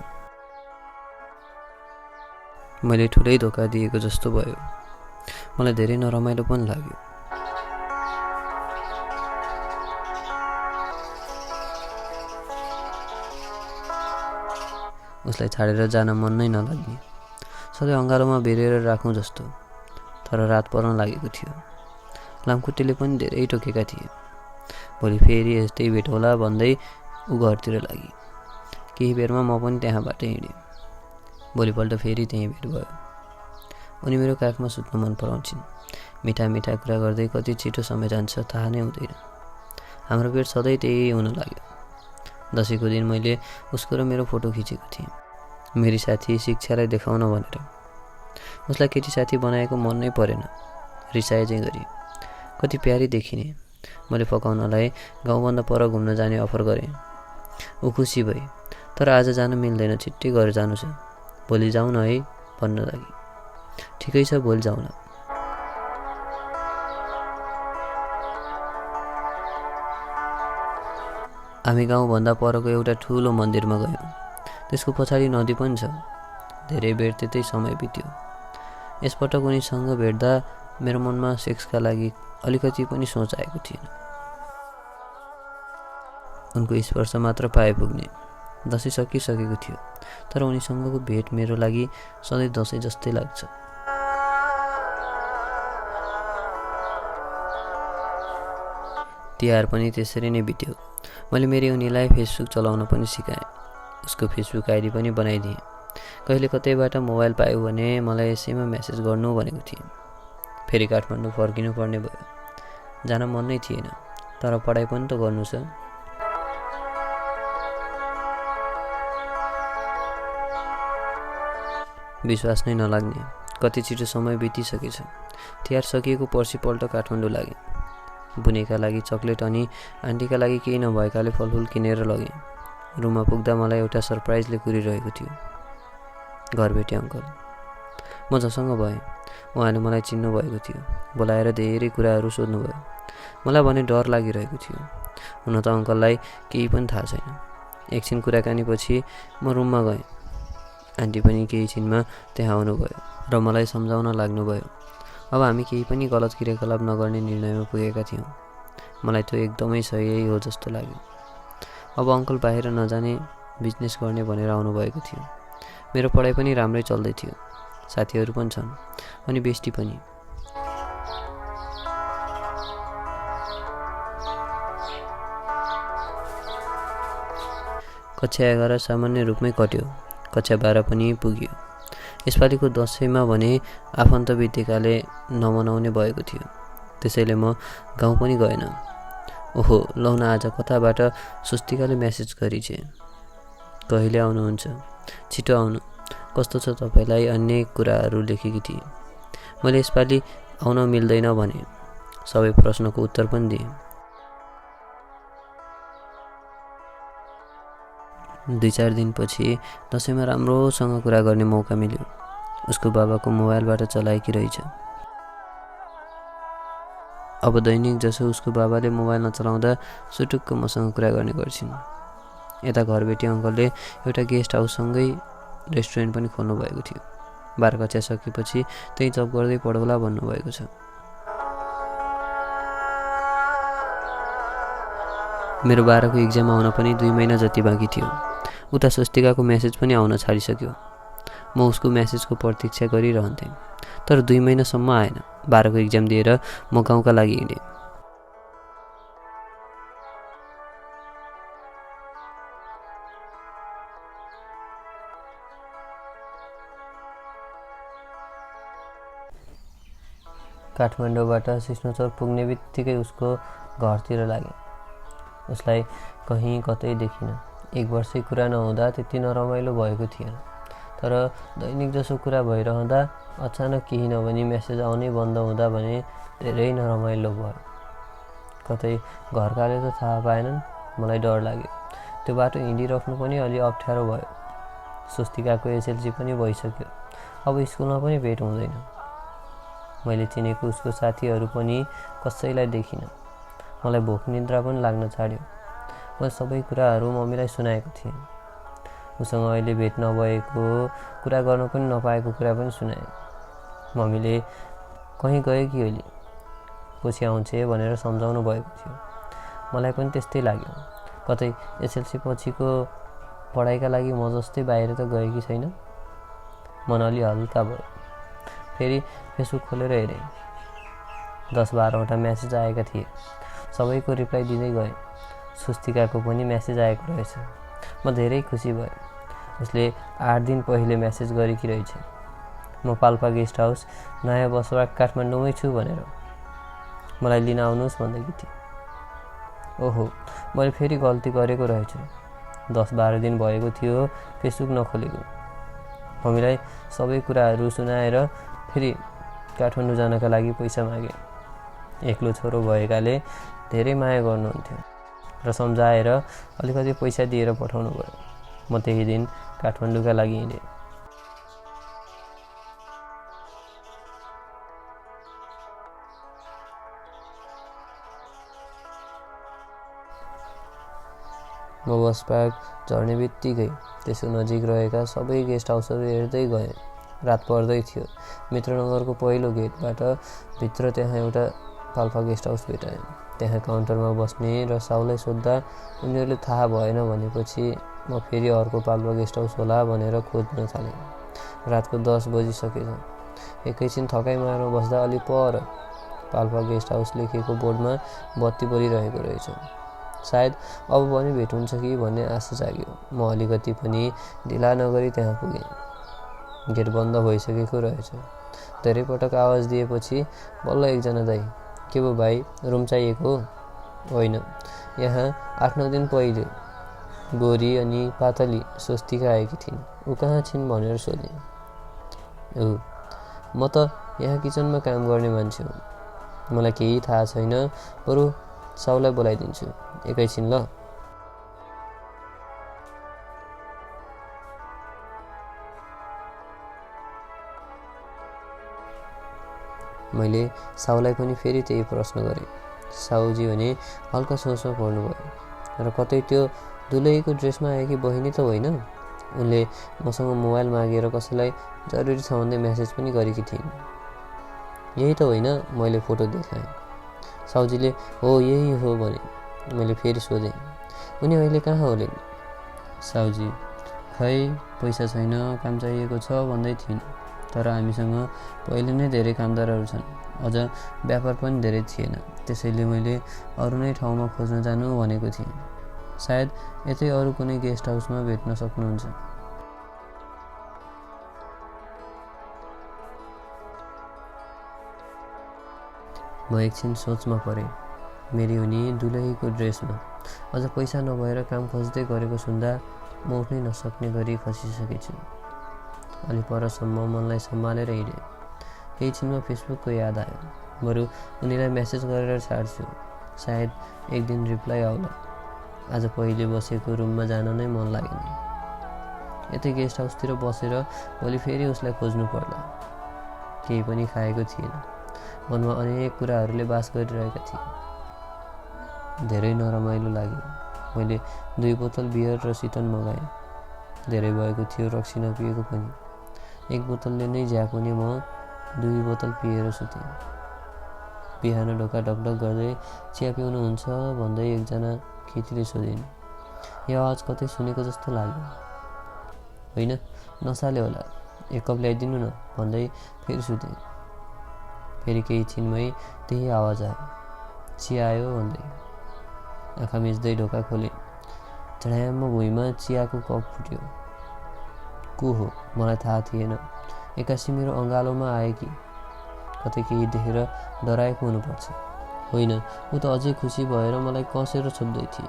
मैले ठुलै धोका दिएको जस्तो भयो। मलाई धेरै नरमाइलो पनि लाग्यो। उसलाई छाडेर जान मन नै नलाग्ने, सधैँ अँगालोमा बेरेर राखौँ जस्तो। तर रात पर्न लागेको थियो। लामखुट्टेले पनि धेरै टोकेका थिए। भोलि फेरि यस्तै भेट होला भन्दै ऊ घरतिर लागि। केही बेरमा म पनि त्यहाँबाट हिँडेँ। भोलिपल्ट फेरि त्यहीँ भेट भयो। उनी मेरो काखमा सुत्न मन पराउँछिन्। मिठा मिठा कुरा गर्दै कति छिटो समय जान्छ थाहा नै हुँदैन। हाम्रो भेट सधैँ त्यही हुन लाग्यो। दसैँको दिन मैले उसको र मेरो फोटो खिचेको थिएँ, मेरी साथी शिक्षालाई देखाउन भनेर। उसलाई केटी साथी बनाएको मन नै परेन, रिसाए चाहिँ गरी। कति प्यारी देखिने। मैले फकाउनलाई गाउँभन्दा पर घुम्न जाने अफर गरेँ। ऊ खुसी भए, तर आज जान मिल्दैन, छिट्टै घर जानु छ। भोलि जाउँ न है भन्न लागि। ठिकै छ, भोलि जाउँ न। हामी गाउँभन्दा परको एउटा ठुलो मन्दिरमा गयौँ। त्यसको पछाडि नदी पनि छ। धेरै बेर त्यतै समय बित्यो। यसपटक उनीसँग भेट्दा मेरो मनमा सेक्सका लागि अलिकति पनि सोच आएको थिएन। उनको स्पर्श मात्र पाए पुग्ने। दसैँ सकिसकेको थियो, तर उनीसँगको भेट मेरो लागि सधैँ दसैँ जस्तै लाग्छ। तिहार पनि त्यसरी नै बित्यो। मैले मेरी उनीलाई फेसबुक चलाउन पनि सिकाएँ। उसको फेसबुक आइडी पनि बनाइदिएँ। कहिले कतैबाट मोबाइल पायो भने मलाई यसैमा मेसेज गर्नु भनेको थिएँ। फेरि काठमाडौँ फर्किनु पर्ने भयो। जान मन नै थिएन, तर पढाइ पनि त गर्नु छ। विश्वास नै नलाग्ने, कति छिटो समय बितिसकेछ। तिहार सकिएको पर्सिपल्ट काठमाडौँ लागेँ। बुनेका लागि चक्लेट अनि आन्टीका लागि केही नभएकाले फलफुल किनेर लगेँ। रुममा पुग्दा मलाई एउटा सरप्राइजले कुरिरहेको थियो। घर भेटेँ अङ्कल। म झसङ्ग भएँ। उहाँले मलाई चिन्नुभएको थियो। बोलाएर धेरै कुराहरू सोध्नुभयो। मलाई भने डर लागिरहेको थियो। हुन त अङ्कललाई केही पनि थाहा छैन। एकछिन कुराकानीपछि म रुममा गएँ। आन्टी पनि केही छिनमा त्यहाँ आउनुभयो र मलाई सम्झाउन लाग्नुभयो। अब हामी केही पनि गलत क्रियाकलाप नगर्ने निर्णयमा पुगेका थियौँ। मलाई त्यो एकदमै सही हो जस्तो लाग्यो। अब अङ्कल बाहिर नजाने, बिजनेस गर्ने भनेर आउनुभएको थियो। मेरो पढाइ पनि राम्रै चल्दै थियो। साथीहरू पनि छन् अनि बेस्टी पनि। कक्षा 11 सामान्य रूपमै कट्यो। कक्षा 12 पनि पुग्यो। यसपालिको दसैँमा भने आफन्त बितेकाले नमनाउने भएको थियो। त्यसैले म गाउँ पनि गएन। ओहो लौना, आज कताबाट स्वस्तिकाले मेसेज गरिछे। कहिले आउनुहुन्छ? छिटो आउनु। कस्तो छ तपाईँलाई? अन्य कुराहरू लेखेकी थिए। मैले यसपालि आउन मिल्दैन भने सबै प्रश्नको उत्तर पनि दिएँ। 2-4 दिनपछि दसैँमा राम्रोसँग कुरा गर्ने मौका मिल्यो। उसको बाबाको मोबाइलबाट चलाएकी रहेछ। अब दैनिक जसो उसको बाबाले मोबाइल नचलाउँदा सुटुक्क मसँग कुरा गर्ने गर्छिन्। यता घरबेटी अङ्कलले एउटा गेस्ट हाउससँगै रेस्टुरेन्ट पनि खोल्नु भएको थियो। 12 कक्षा सकेपछि त्यही जब गर्दै पढौला भन्नुभएको छ। मेरो 12 को इक्जाम आउन पनि 2 महिना जति बाँकी थियो। उता स्वस्तिकाको मेसेज पनि आउन छाडिसक्यो। म उसको मेसेजको प्रतीक्षा गरिरहन्थेँ, तर 2 महिनासम्म आएन। 12 को इक्जाम दिएर म गाउँका लागि हिँडेँ। काठमाडौँबाट सिस्नोचौर पुग्ने बित्तिकै उसको घरतिर लागेँ। उसलाई कहीँ कतै देखिनँ। 1 वर्षै कुरा नहुँदा त्यति नरमाइलो भएको थिएन, तर दैनिक जसो कुरा भइरहँदा अचानक केही नभनी मेसेज आउनै बन्द हुँदा भने धेरै नरमाइलो भयो। कतै घरकाले त थाहा पाएनन्। मलाई डर लाग्यो। त्यो बाटो हिँडिराख्नु पनि अलि अप्ठ्यारो भयो। स्वस्तिकाको एसएलसी पनि भइसक्यो। अब स्कुलमा पनि भेट हुँदैन। मैले चिनेको उसको साथीहरू पनि कसैलाई देखिनँ। मलाई भोक निद्रा पनि लाग्न छाड्यो। मैले सबै कुराहरू मम्मीलाई सुनाएको थिएँ। उसँग अहिले भेट नभएको, कुरा गर्न पनि नपाएको कुरा पनि सुनाएँ। मम्मीले कहीँ गयो कि अहिले पछि आउँछ भनेर सम्झाउनु भएको थियो। मलाई पनि त्यस्तै लाग्यो। कतै एसएलसी पछिको पढाइका लागि म जस्तै बाहिर त गएकी छैन। मन अलि हल्का भयो। फेरि फेसबुक खोलेर हेरेँ। 10-12वटा मेसेज आएका थिए। सबैको रिप्लाई दिँदै गएँ। स्वस्तिकाको पनि मेसेज आएको रहेछ। म धेरै खुसी भएँ। उसले 8 दिन पहिले मेसेज गरेकी रहेछ। म पाल्पा गेस्ट हाउस नयाँ बसोबास काठमाडौँमै छु भनेर। मलाई लिन आउनुहोस् भन्दैकी थिए। ओहो, मैले फेरि गल्ती गरेको रहेछ। 10-12 दिन भएको थियो फेसबुक नखोलेको। मम्मीलाई सबै कुराहरू सुनाएर फेरि काठमाडौँ जानका लागि पैसा मागेँ। एक्लो छोरो भएकाले धेरै माया गर्नुहुन्थ्यो र सम्झाएर अलिकति पैसा दिएर पठाउनु भयो। म त्यही दिन काठमाडौँका लागि हिँडेँ। म बस पार्क झर्ने बित्तिकै त्यसो नजिक रहेका सबै गेस्ट हाउसहरू हेर्दै गएँ। रात पर्दै थियो। मित्रनगरको पहिलो गेटबाट भित्र त्यहाँ एउटा पाल्पा गेस्ट हाउस भेटाएँ। त्यहाँ काउन्टरमा बस्ने र साउलाई सोद्धा उनीहरूले थाहा भएन भनेपछि म फेरि अर्को पाल्पा गेस्ट हाउस होला भनेर खोज्न थालेँ। रातको 10 बजिसकेछ। एकैछिन थकाइ मार्न बस्दा अलि पर पाल्पा गेस्ट हाउस लेखेको बोर्डमा बत्ती बलिरहेको रहेछ। सायद अब पनि भेट हुन्छ कि भन्ने आशा जाग्यो। म अलिकति पनि ढिला नगरी त्यहाँ पुगेँ। गेट बन्द भइसकेको रहेछ। धेरै पटक आवाज दिएपछि बल्ल एकजना दाइ, के भो भाइ, रुम चाहिएको हो? होइन, यहाँ 8-9 दिन पहिले गोरी अनि पातली स्वस्तिका आएकी थिइन्। ऊ कहाँ छिन् भनेर सोधेँ। म त यहाँ किचनमा काम गर्ने मान्छे हो। मलाई केही थाहा छैन, बरु साउलाई बोलाइदिन्छु, एकैछिन ल। मैले साउलाई पनि फेरि त्यही प्रश्न गरेँ। साउजी भने हल्का सोचमा पर्नुभयो र कतै त्यो दुलहीको ड्रेसमा आएकी बहिनी त होइन? उनले मसँग मोबाइल मागेर कसैलाई जरुरी छ भन्दै मेसेज पनि गरेकी थिइन्। यही त होइन? मैले फोटो देखाएँ। साउजीले हो यही हो भने। मैले फेरि सोधेँ, उनी अहिले कहाँ होलिन्? साउजी खै पैसा छैन, काम चाहिएको छ भन्दै थिइन्। तर हामीसँग पहिले नै धेरै कामदारहरू छन्। अझ व्यापार पनि धेरै थिएन। त्यसैले मैले अरू नै ठाउँमा खोज्न जानु भनेको थिएँ। सायद यतै अरू कुनै गेस्ट हाउसमा भेट्न सक्नुहुन्छ। म एकछिन सोचमा परेँ। मेरी उनी दुलहीको ड्रेसमा अझ पैसा नभएर काम खोज्दै गरेको सुन्दा म उठ्नै नसक्ने गरी खसिसकेछु। अलि परसम्म मनलाई सम्हालेर हिँडेँ। केही छिनमा फेसबुकको याद आयो। बरु उनीलाई मेसेज गरेर छाड्छु, सायद एक दिन रिप्लाई आउला। आज पहिले बसेको रुममा जान नै मन लागेन। यतै गेस्ट हाउसतिर बसेर भोलि फेरि उसलाई खोज्नु पर्ला। केही पनि खाएको थिएन। मनमा अनेक कुराहरूले बास गरिरहेका थिए। धेरै नरमाइलो लाग्यो। मैले 2 बोतल बियर र सिटन मगाएँ। धेरै भएको थियो, रक्सी नपिएको पनि। 1 बोतलले नै ज्यापुने म 2 बोतल पिएर सुतेँ। बिहान ढोका ढकढक गर्दै चिया पिउनुहुन्छ भन्दै एकजना केटीले सोधिन्। यो आवाज कतै सुनेको जस्तो लाग्यो। होइन, नसाले होला, 1 कप ल्याइदिनु न भन्दै फेरि सुतेँ। फेरि केही छिनमै त्यही आवाज आयो, चिया आयो भन्दै। आँखा मिच्दै ढोका खोलेँ। झड्याम्म भुइँमा चियाको कप फुट्यो। को हो मलाई थाहा थिएन। एक्कासी मेरो अँगालोमा आए कि कतै केही देखेर डराएको हुनुपर्छ। होइन, ऊ त अझै खुसी भएर मलाई कसेर छोप्दै थिए।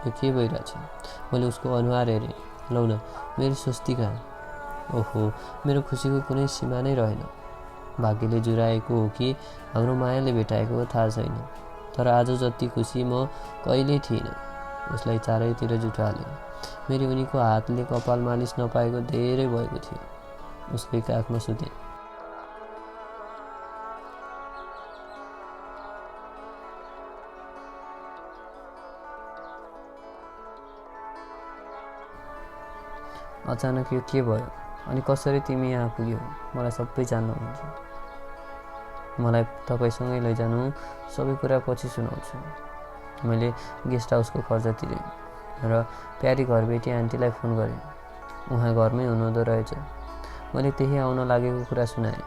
यो के भइरहेछ? मैले उसको अनुहार हेरेँ। लौ न, मेरो स्वस्तिका। ओहो, मेरो खुसीको कुनै सीमा नै रहेन। भाग्यले जुराएको हो कि हाम्रो मायाले भेटाएको हो थाहा छैन। तर आज जति खुसी म कहिल्यै थिइनँ। उसलाई चारैतिर जुटालेँ। मेरी उनीको हातले कपाल मालिस नपाएको धेरै भएको थियो। उसकै काखमा सुतेँ। अचानक यो के भयो अनि कसरी तिमी यहाँ पुग्यौ? मलाई सबै जान्न हुन्छ। मलाई तपाईँसँगै लैजानु, सबै कुरा पछि सुनाउँछु। मैले गेस्ट हाउसको खर्च तिरेँ र प्यारी घरबेटी आन्टीलाई फोन गरेँ। उहाँ घरमै हुनुहुँदो रहेछ। मैले त्यही आउन लागेको कुरा सुनाएँ,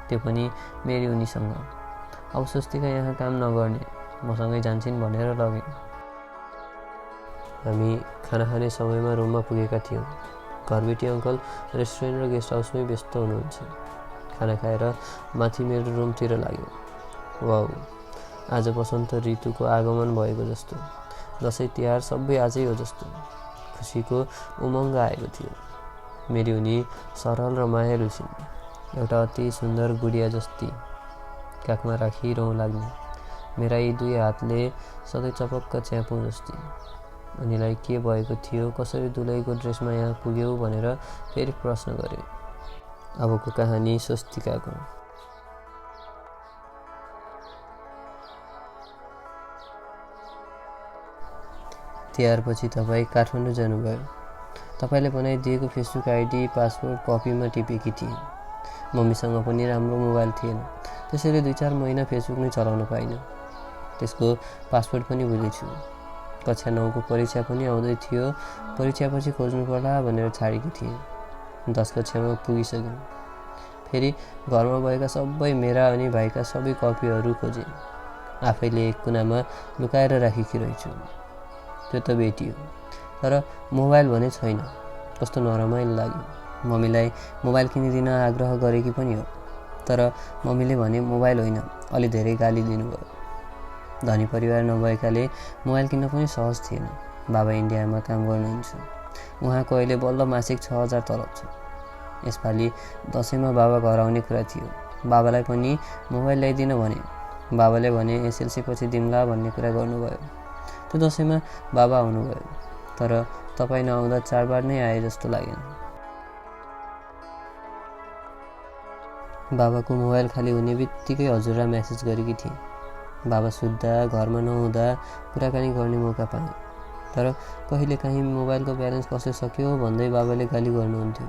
त्यो पनि मेरी उनीसँग। अब स्वस्तिका यहाँ काम नगर्ने, मसँगै जान्छन् भनेर लगेँ। हामी खाना खाने समयमा रुममा पुगेका थियौँ। घरबेटी अङ्कल रेस्टुरेन्ट र गेस्ट हाउसमै व्यस्त हुनुहुन्छ। खाना खाएर माथि मेरो रुमतिर लाग्यो। वाउ, आज वसन्त ऋतुको आगमन भएको जस्तो, दसैँ तिहार सबै आजै हो जस्तो खुसीको उमङ्ग आएको थियो। मेरी उनी सरल र मायालु छिन्। एउटा अति सुन्दर गुडिया जस्ती, काखमा राखिरहँ लाग्ने। मेरा यी 2 हातले सधैँ चपक्क च्यापौँ जस्ती। उनीलाई के भएको थियो, कसरी दुलैको ड्रेसमा यहाँ पुग्यौ भनेर फेरि प्रश्न गरेँ। अबको कहानी स्वस्तिकाको। तिहारपछि तपाईँ काठमाडौँ जानुभयो। तपाईँले बनाइदिएको फेसबुक आइडी पासवर्ड कपीमा टिपेकी थिएँ। मम्मीसँग पनि राम्रो मोबाइल थिएन, त्यसैले 2-4 महिना फेसबुक नै चलाउन पाइनँ। त्यसको पासवर्ड पनि बुझेछु। कक्षा 9को परीक्षा पनि आउँदै थियो। परीक्षापछि खोज्नु पर्ला भनेर छाडेकी थिएँ। 10 कक्षामा पुगिसक्यौँ। फेरि घरमा भएका सबै मेरा अनि भाइका सबै कपीहरू खोजेँ। आफैले एक कुनामा लुकाएर राखेकी रहेछु। त्यो त बेटी हो, तर मोबाइल भने छैन। कस्तो नरमाइलो लाग्यो। मम्मीलाई मोबाइल किनिदिन आग्रह गरेकी पनि हो, तर मम्मीले भने मोबाइल होइन, अलि धेरै गाली दिनुभयो। धनी परिवार नभएकाले मोबाइल किन्न पनि सहज थिएन। बाबा इन्डियामा काम गर्नुहुन्छ। उहाँको अहिले बल्ल मासिक 6000 तलब छ। यसपालि दसैँमा बाबा घर आउने कुरा थियो। बाबालाई पनि मोबाइल ल्याइदिन भने। बाबाले भने एसएलसी पछि दिउँला भन्ने कुरा गर्नुभयो। त्यो दसैँमा बाबा आउनुभयो, तर तपाईँ नआउँदा चाडबाड नै आए जस्तो लागेन। बाबाको मोबाइल खाली हुने बित्तिकै हजुरलाई मेसेज गरेकी थिएँ। बाबा सुत्दा, घरमा नहुँदा कुराकानी गर्ने मौका पाएँ। तर कहिलेकाहीँ मोबाइलको ब्यालेन्स कसै सक्यो भन्दै बाबाले गाली गर्नुहुन्थ्यो।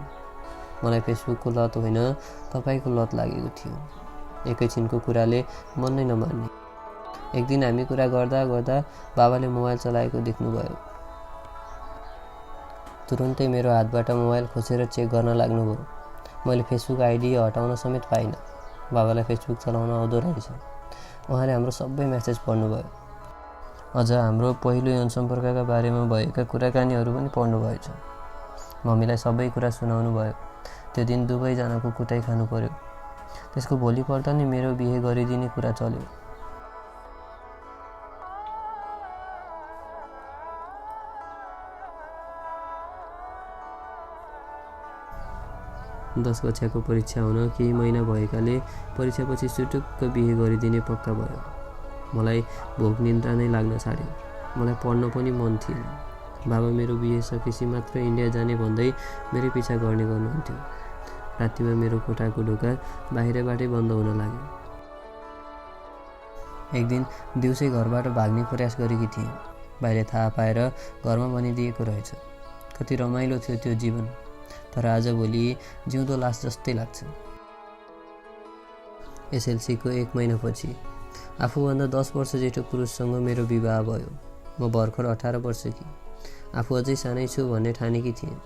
मलाई फेसबुकको लत होइन, तपाईँको लत लागेको थियो। एकैछिनको कुराले मन नै नमान्ने। एक दिन हामी कुरा गर्दा गर्दा बाबाले मोबाइल चलाएको देख्नुभयो। तुरुन्तै मेरो हातबाट मोबाइल खोसेर चेक गर्न लाग्नुभयो। मैले फेसबुक आइडी हटाउन समेत पाइनँ। बाबालाई फेसबुक चलाउन आउँदो रहेछ। उहाँले हाम्रो सबै मेसेज पढ्नुभयो। अझ हाम्रो पहिलो यौन सम्पर्कका बारेमा भएका कुराकानीहरू पनि पढ्नुभएछ। मम्मीलाई सबै कुरा सुनाउनु भयो। त्यो दिन दुवैजनाको कुटाइ खानु पर्यो। त्यसको भोलिपल्ट नै मेरो बिहे गरिदिने कुरा चल्यो। 10 कक्षाको परीक्षा हुन केही महिना भएकाले परीक्षापछि सुटुक्क बिहे गरिदिने पक्का भयो। मलाई भोक निन्द्रा नै लाग्न छाड्यो। मलाई पढ्न पनि मन थिएन। बाबा मेरो बिहे सकेपछि मात्र इन्डिया जाने भन्दै मेरै पिछा गर्ने गर्नुहुन्थ्यो। रातिमा मेरो कोठाको ढोका बाहिरबाटै बन्द हुन लाग्यो। एक दिन दिउँसै घरबाट भाग्ने प्रयास गरेकी थिएँ। बाहिर थाहा पाएर घरमा भनिदिएको रहेछ। कति रमाइलो थियो त्यो जीवन, तर आजभोलि जिउँदो लास जस्तै लाग्छ। एसएलसीको 1 महिनापछि आफूभन्दा 10 वर्ष जेठो पुरुषसँग मेरो विवाह भयो। म भर्खर 18 वर्षकी। आफू अझै सानै छु भन्ने ठानेकी थिएँ,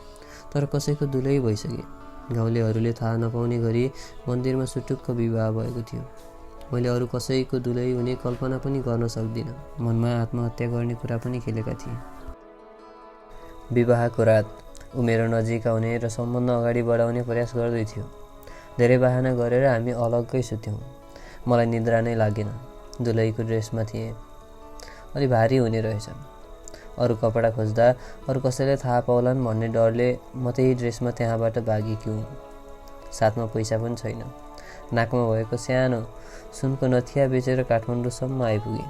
तर कसैको दुलै भइसकेँ। गाउँलेहरूले थाहा नपाउने गरी मन्दिरमा सुटुक्क विवाह भएको थियो। मैले अरू कसैको दुलै हुने कल्पना पनि गर्न सक्दिनँ। मनमा आत्महत्या गर्ने कुरा पनि खेलेका थिएँ। विवाहको रात ऊ मेरो नजिक आउने र सम्बन्ध अगाडि बढाउने प्रयास गर्दै थियो। धेरै बहाना गरेर हामी अलग्गै सुत्यौँ। मलाई निद्रा नै लागेन। दुलहीको ड्रेसमा थिएँ। अलि भारी हुने रहेछ। अरू कपडा खोज्दा अरू कसैले थाहा पाउलान् भन्ने डरले म त्यही ड्रेसमा त्यहाँबाट भागेकी हुँ। साथमा पैसा पनि छैन। नाकमा भएको सानो सुनको नथिया बेचेर काठमाडौँसम्म आइपुगेँ।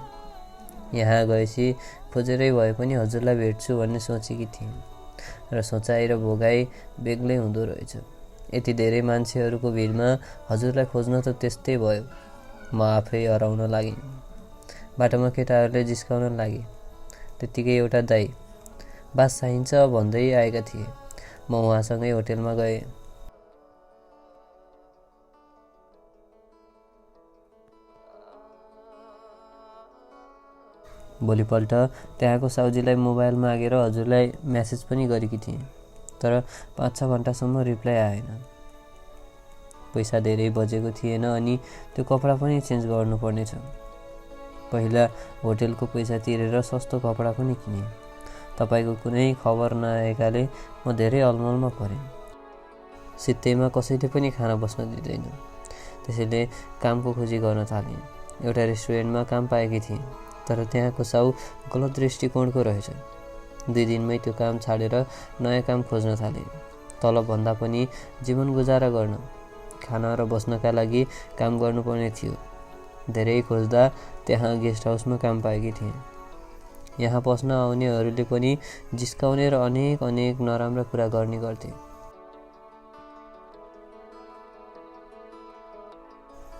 यहाँ गएपछि खोजेरै भए पनि हजुरलाई भेट्छु भन्ने सोचेकी थिएँ, र सोचाइ र भोगाइ बेग्लै हुँदो रहेछ। यति धेरै मान्छेहरूको भिडमा हजुरलाई खोज्न त त्यस्तै भयो। म आफै हराउन लागेँ। बाटोमा केटाहरूले जिस्काउन लागे। त्यत्तिकै एउटा दाइ बास चाहिन्छ भन्दै आएका थिए। म उहाँसँगै होटेलमा गएँ। भोलिपल्ट त्यहाँको साउजीलाई मोबाइल मागेर हजुरलाई म्यासेज पनि गरेकी थिएँ, तर 5-6 घन्टासम्म रिप्लाई आएन। पैसा धेरै बजेको थिएन अनि त्यो कपडा पनि चेन्ज गर्नुपर्ने छ। पहिला होटेलको पैसा तिरेर सस्तो कपडा पनि किनेँ। तपाईँको कुनै खबर नआएकाले म धेरै अलमलमा परेँ। सित्तैमा कसैले पनि खाना बस्न दिँदैन। त्यसैले कामको खोजी गर्न थालेँ। एउटा रेस्टुरेन्टमा काम पाएकी थिएँ, तर त्यहाँको साउ गलत दृष्टिकोणको रहेछ। 2 दिनमै त्यो काम छाडेर नयाँ काम खोज्न थालेँ। तलब भन्दा पनि जीवन गुजारा गर्न, खाना र बस्नका लागि काम गर्नुपर्ने थियो। धेरै खोज्दा त्यहाँ गेस्ट हाउसमा काम पाएकी थिएँ। यहाँ बस्न आउनेहरूले पनि जिस्काउने र अनेक नराम्रा कुरा गर्ने गर्थे।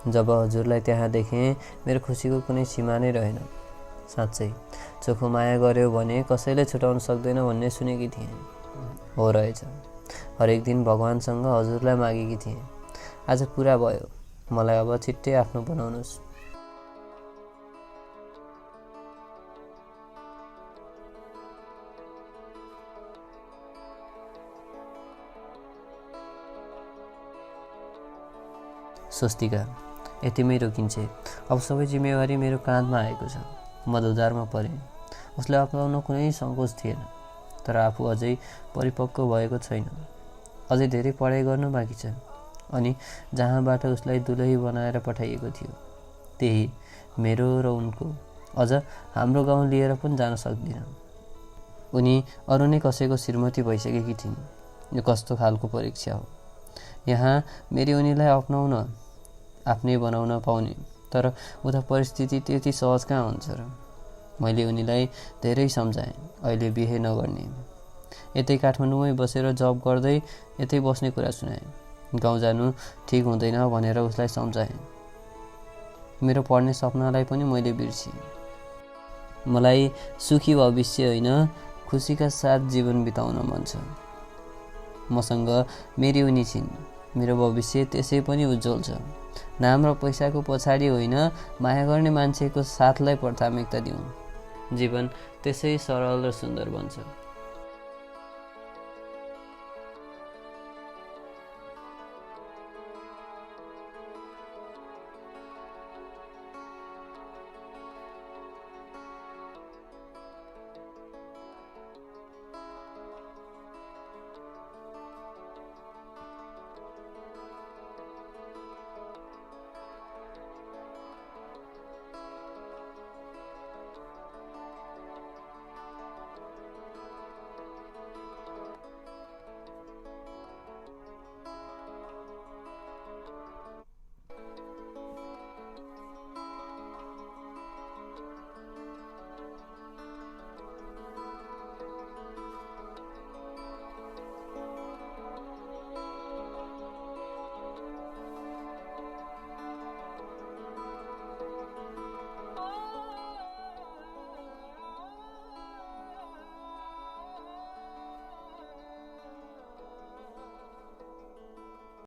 जब हजुरलाई त्यहाँ देखेँ, मेरो खुसीको कुनै सीमा नै रहेन। साँच्चै चोखो माया गर्यो भने कसैले छुटाउन सक्दैन भन्ने सुनेकी थिएँ। हो रहेछ। हरेक दिन भगवानसँग हजुरलाई मागेकी थिएँ। आज पुरा भयो। मलाई अब छिट्टै आफ्नो बनाउनुहोस्। स्वस्तिका, यतिमै रोकिन्छे। अब सबै जिम्मेवारी मेरो काँधमा आएको छ। म दुधारमा परेँ। उसलाई अपनाउन कुनै सङ्कोच थिएन, तर आफू अझै परिपक्व भएको छैन। अझै धेरै पढाइ गर्नु बाँकी छ। अनि जहाँबाट उसलाई दुलही बनाएर पठाइएको थियो, त्यही मेरो र उनको, अझ हाम्रो गाउँ लिएर पनि जान सक्दिनँ। उनी अरू नै कसैको श्रीमती भइसकेकी थिइन्। यो कस्तो खालको परीक्षा हो? यहाँ मेरी उनीलाई अपनाउन, आफ्नै बनाउन पाउने, तर उता परिस्थिति त्यति सहज कहाँ हुन्छ र? मैले उनीलाई धेरै सम्झाएँ अहिले बिहे नगर्ने। यतै काठमाडौँमै बसेर जब गर्दै यतै बस्ने कुरा सुनाएँ। गाउँ जानु ठिक हुँदैन भनेर उसलाई सम्झाएँ। मेरो पढ्ने सपनालाई पनि मैले बिर्सेँ। मलाई सुखी भविष्य होइन, खुसीका साथ जीवन बिताउन मन छ। मसँग मेरी उनी छिन्। मेरो भविष्य त्यसै पनि उज्जवल छ। नाम र पैसाको पछाडि होइन, माया गर्ने मान्छेको साथलाई प्राथमिकता दिउँ। जीवन त्यसै सरल र सुन्दर बन्छ।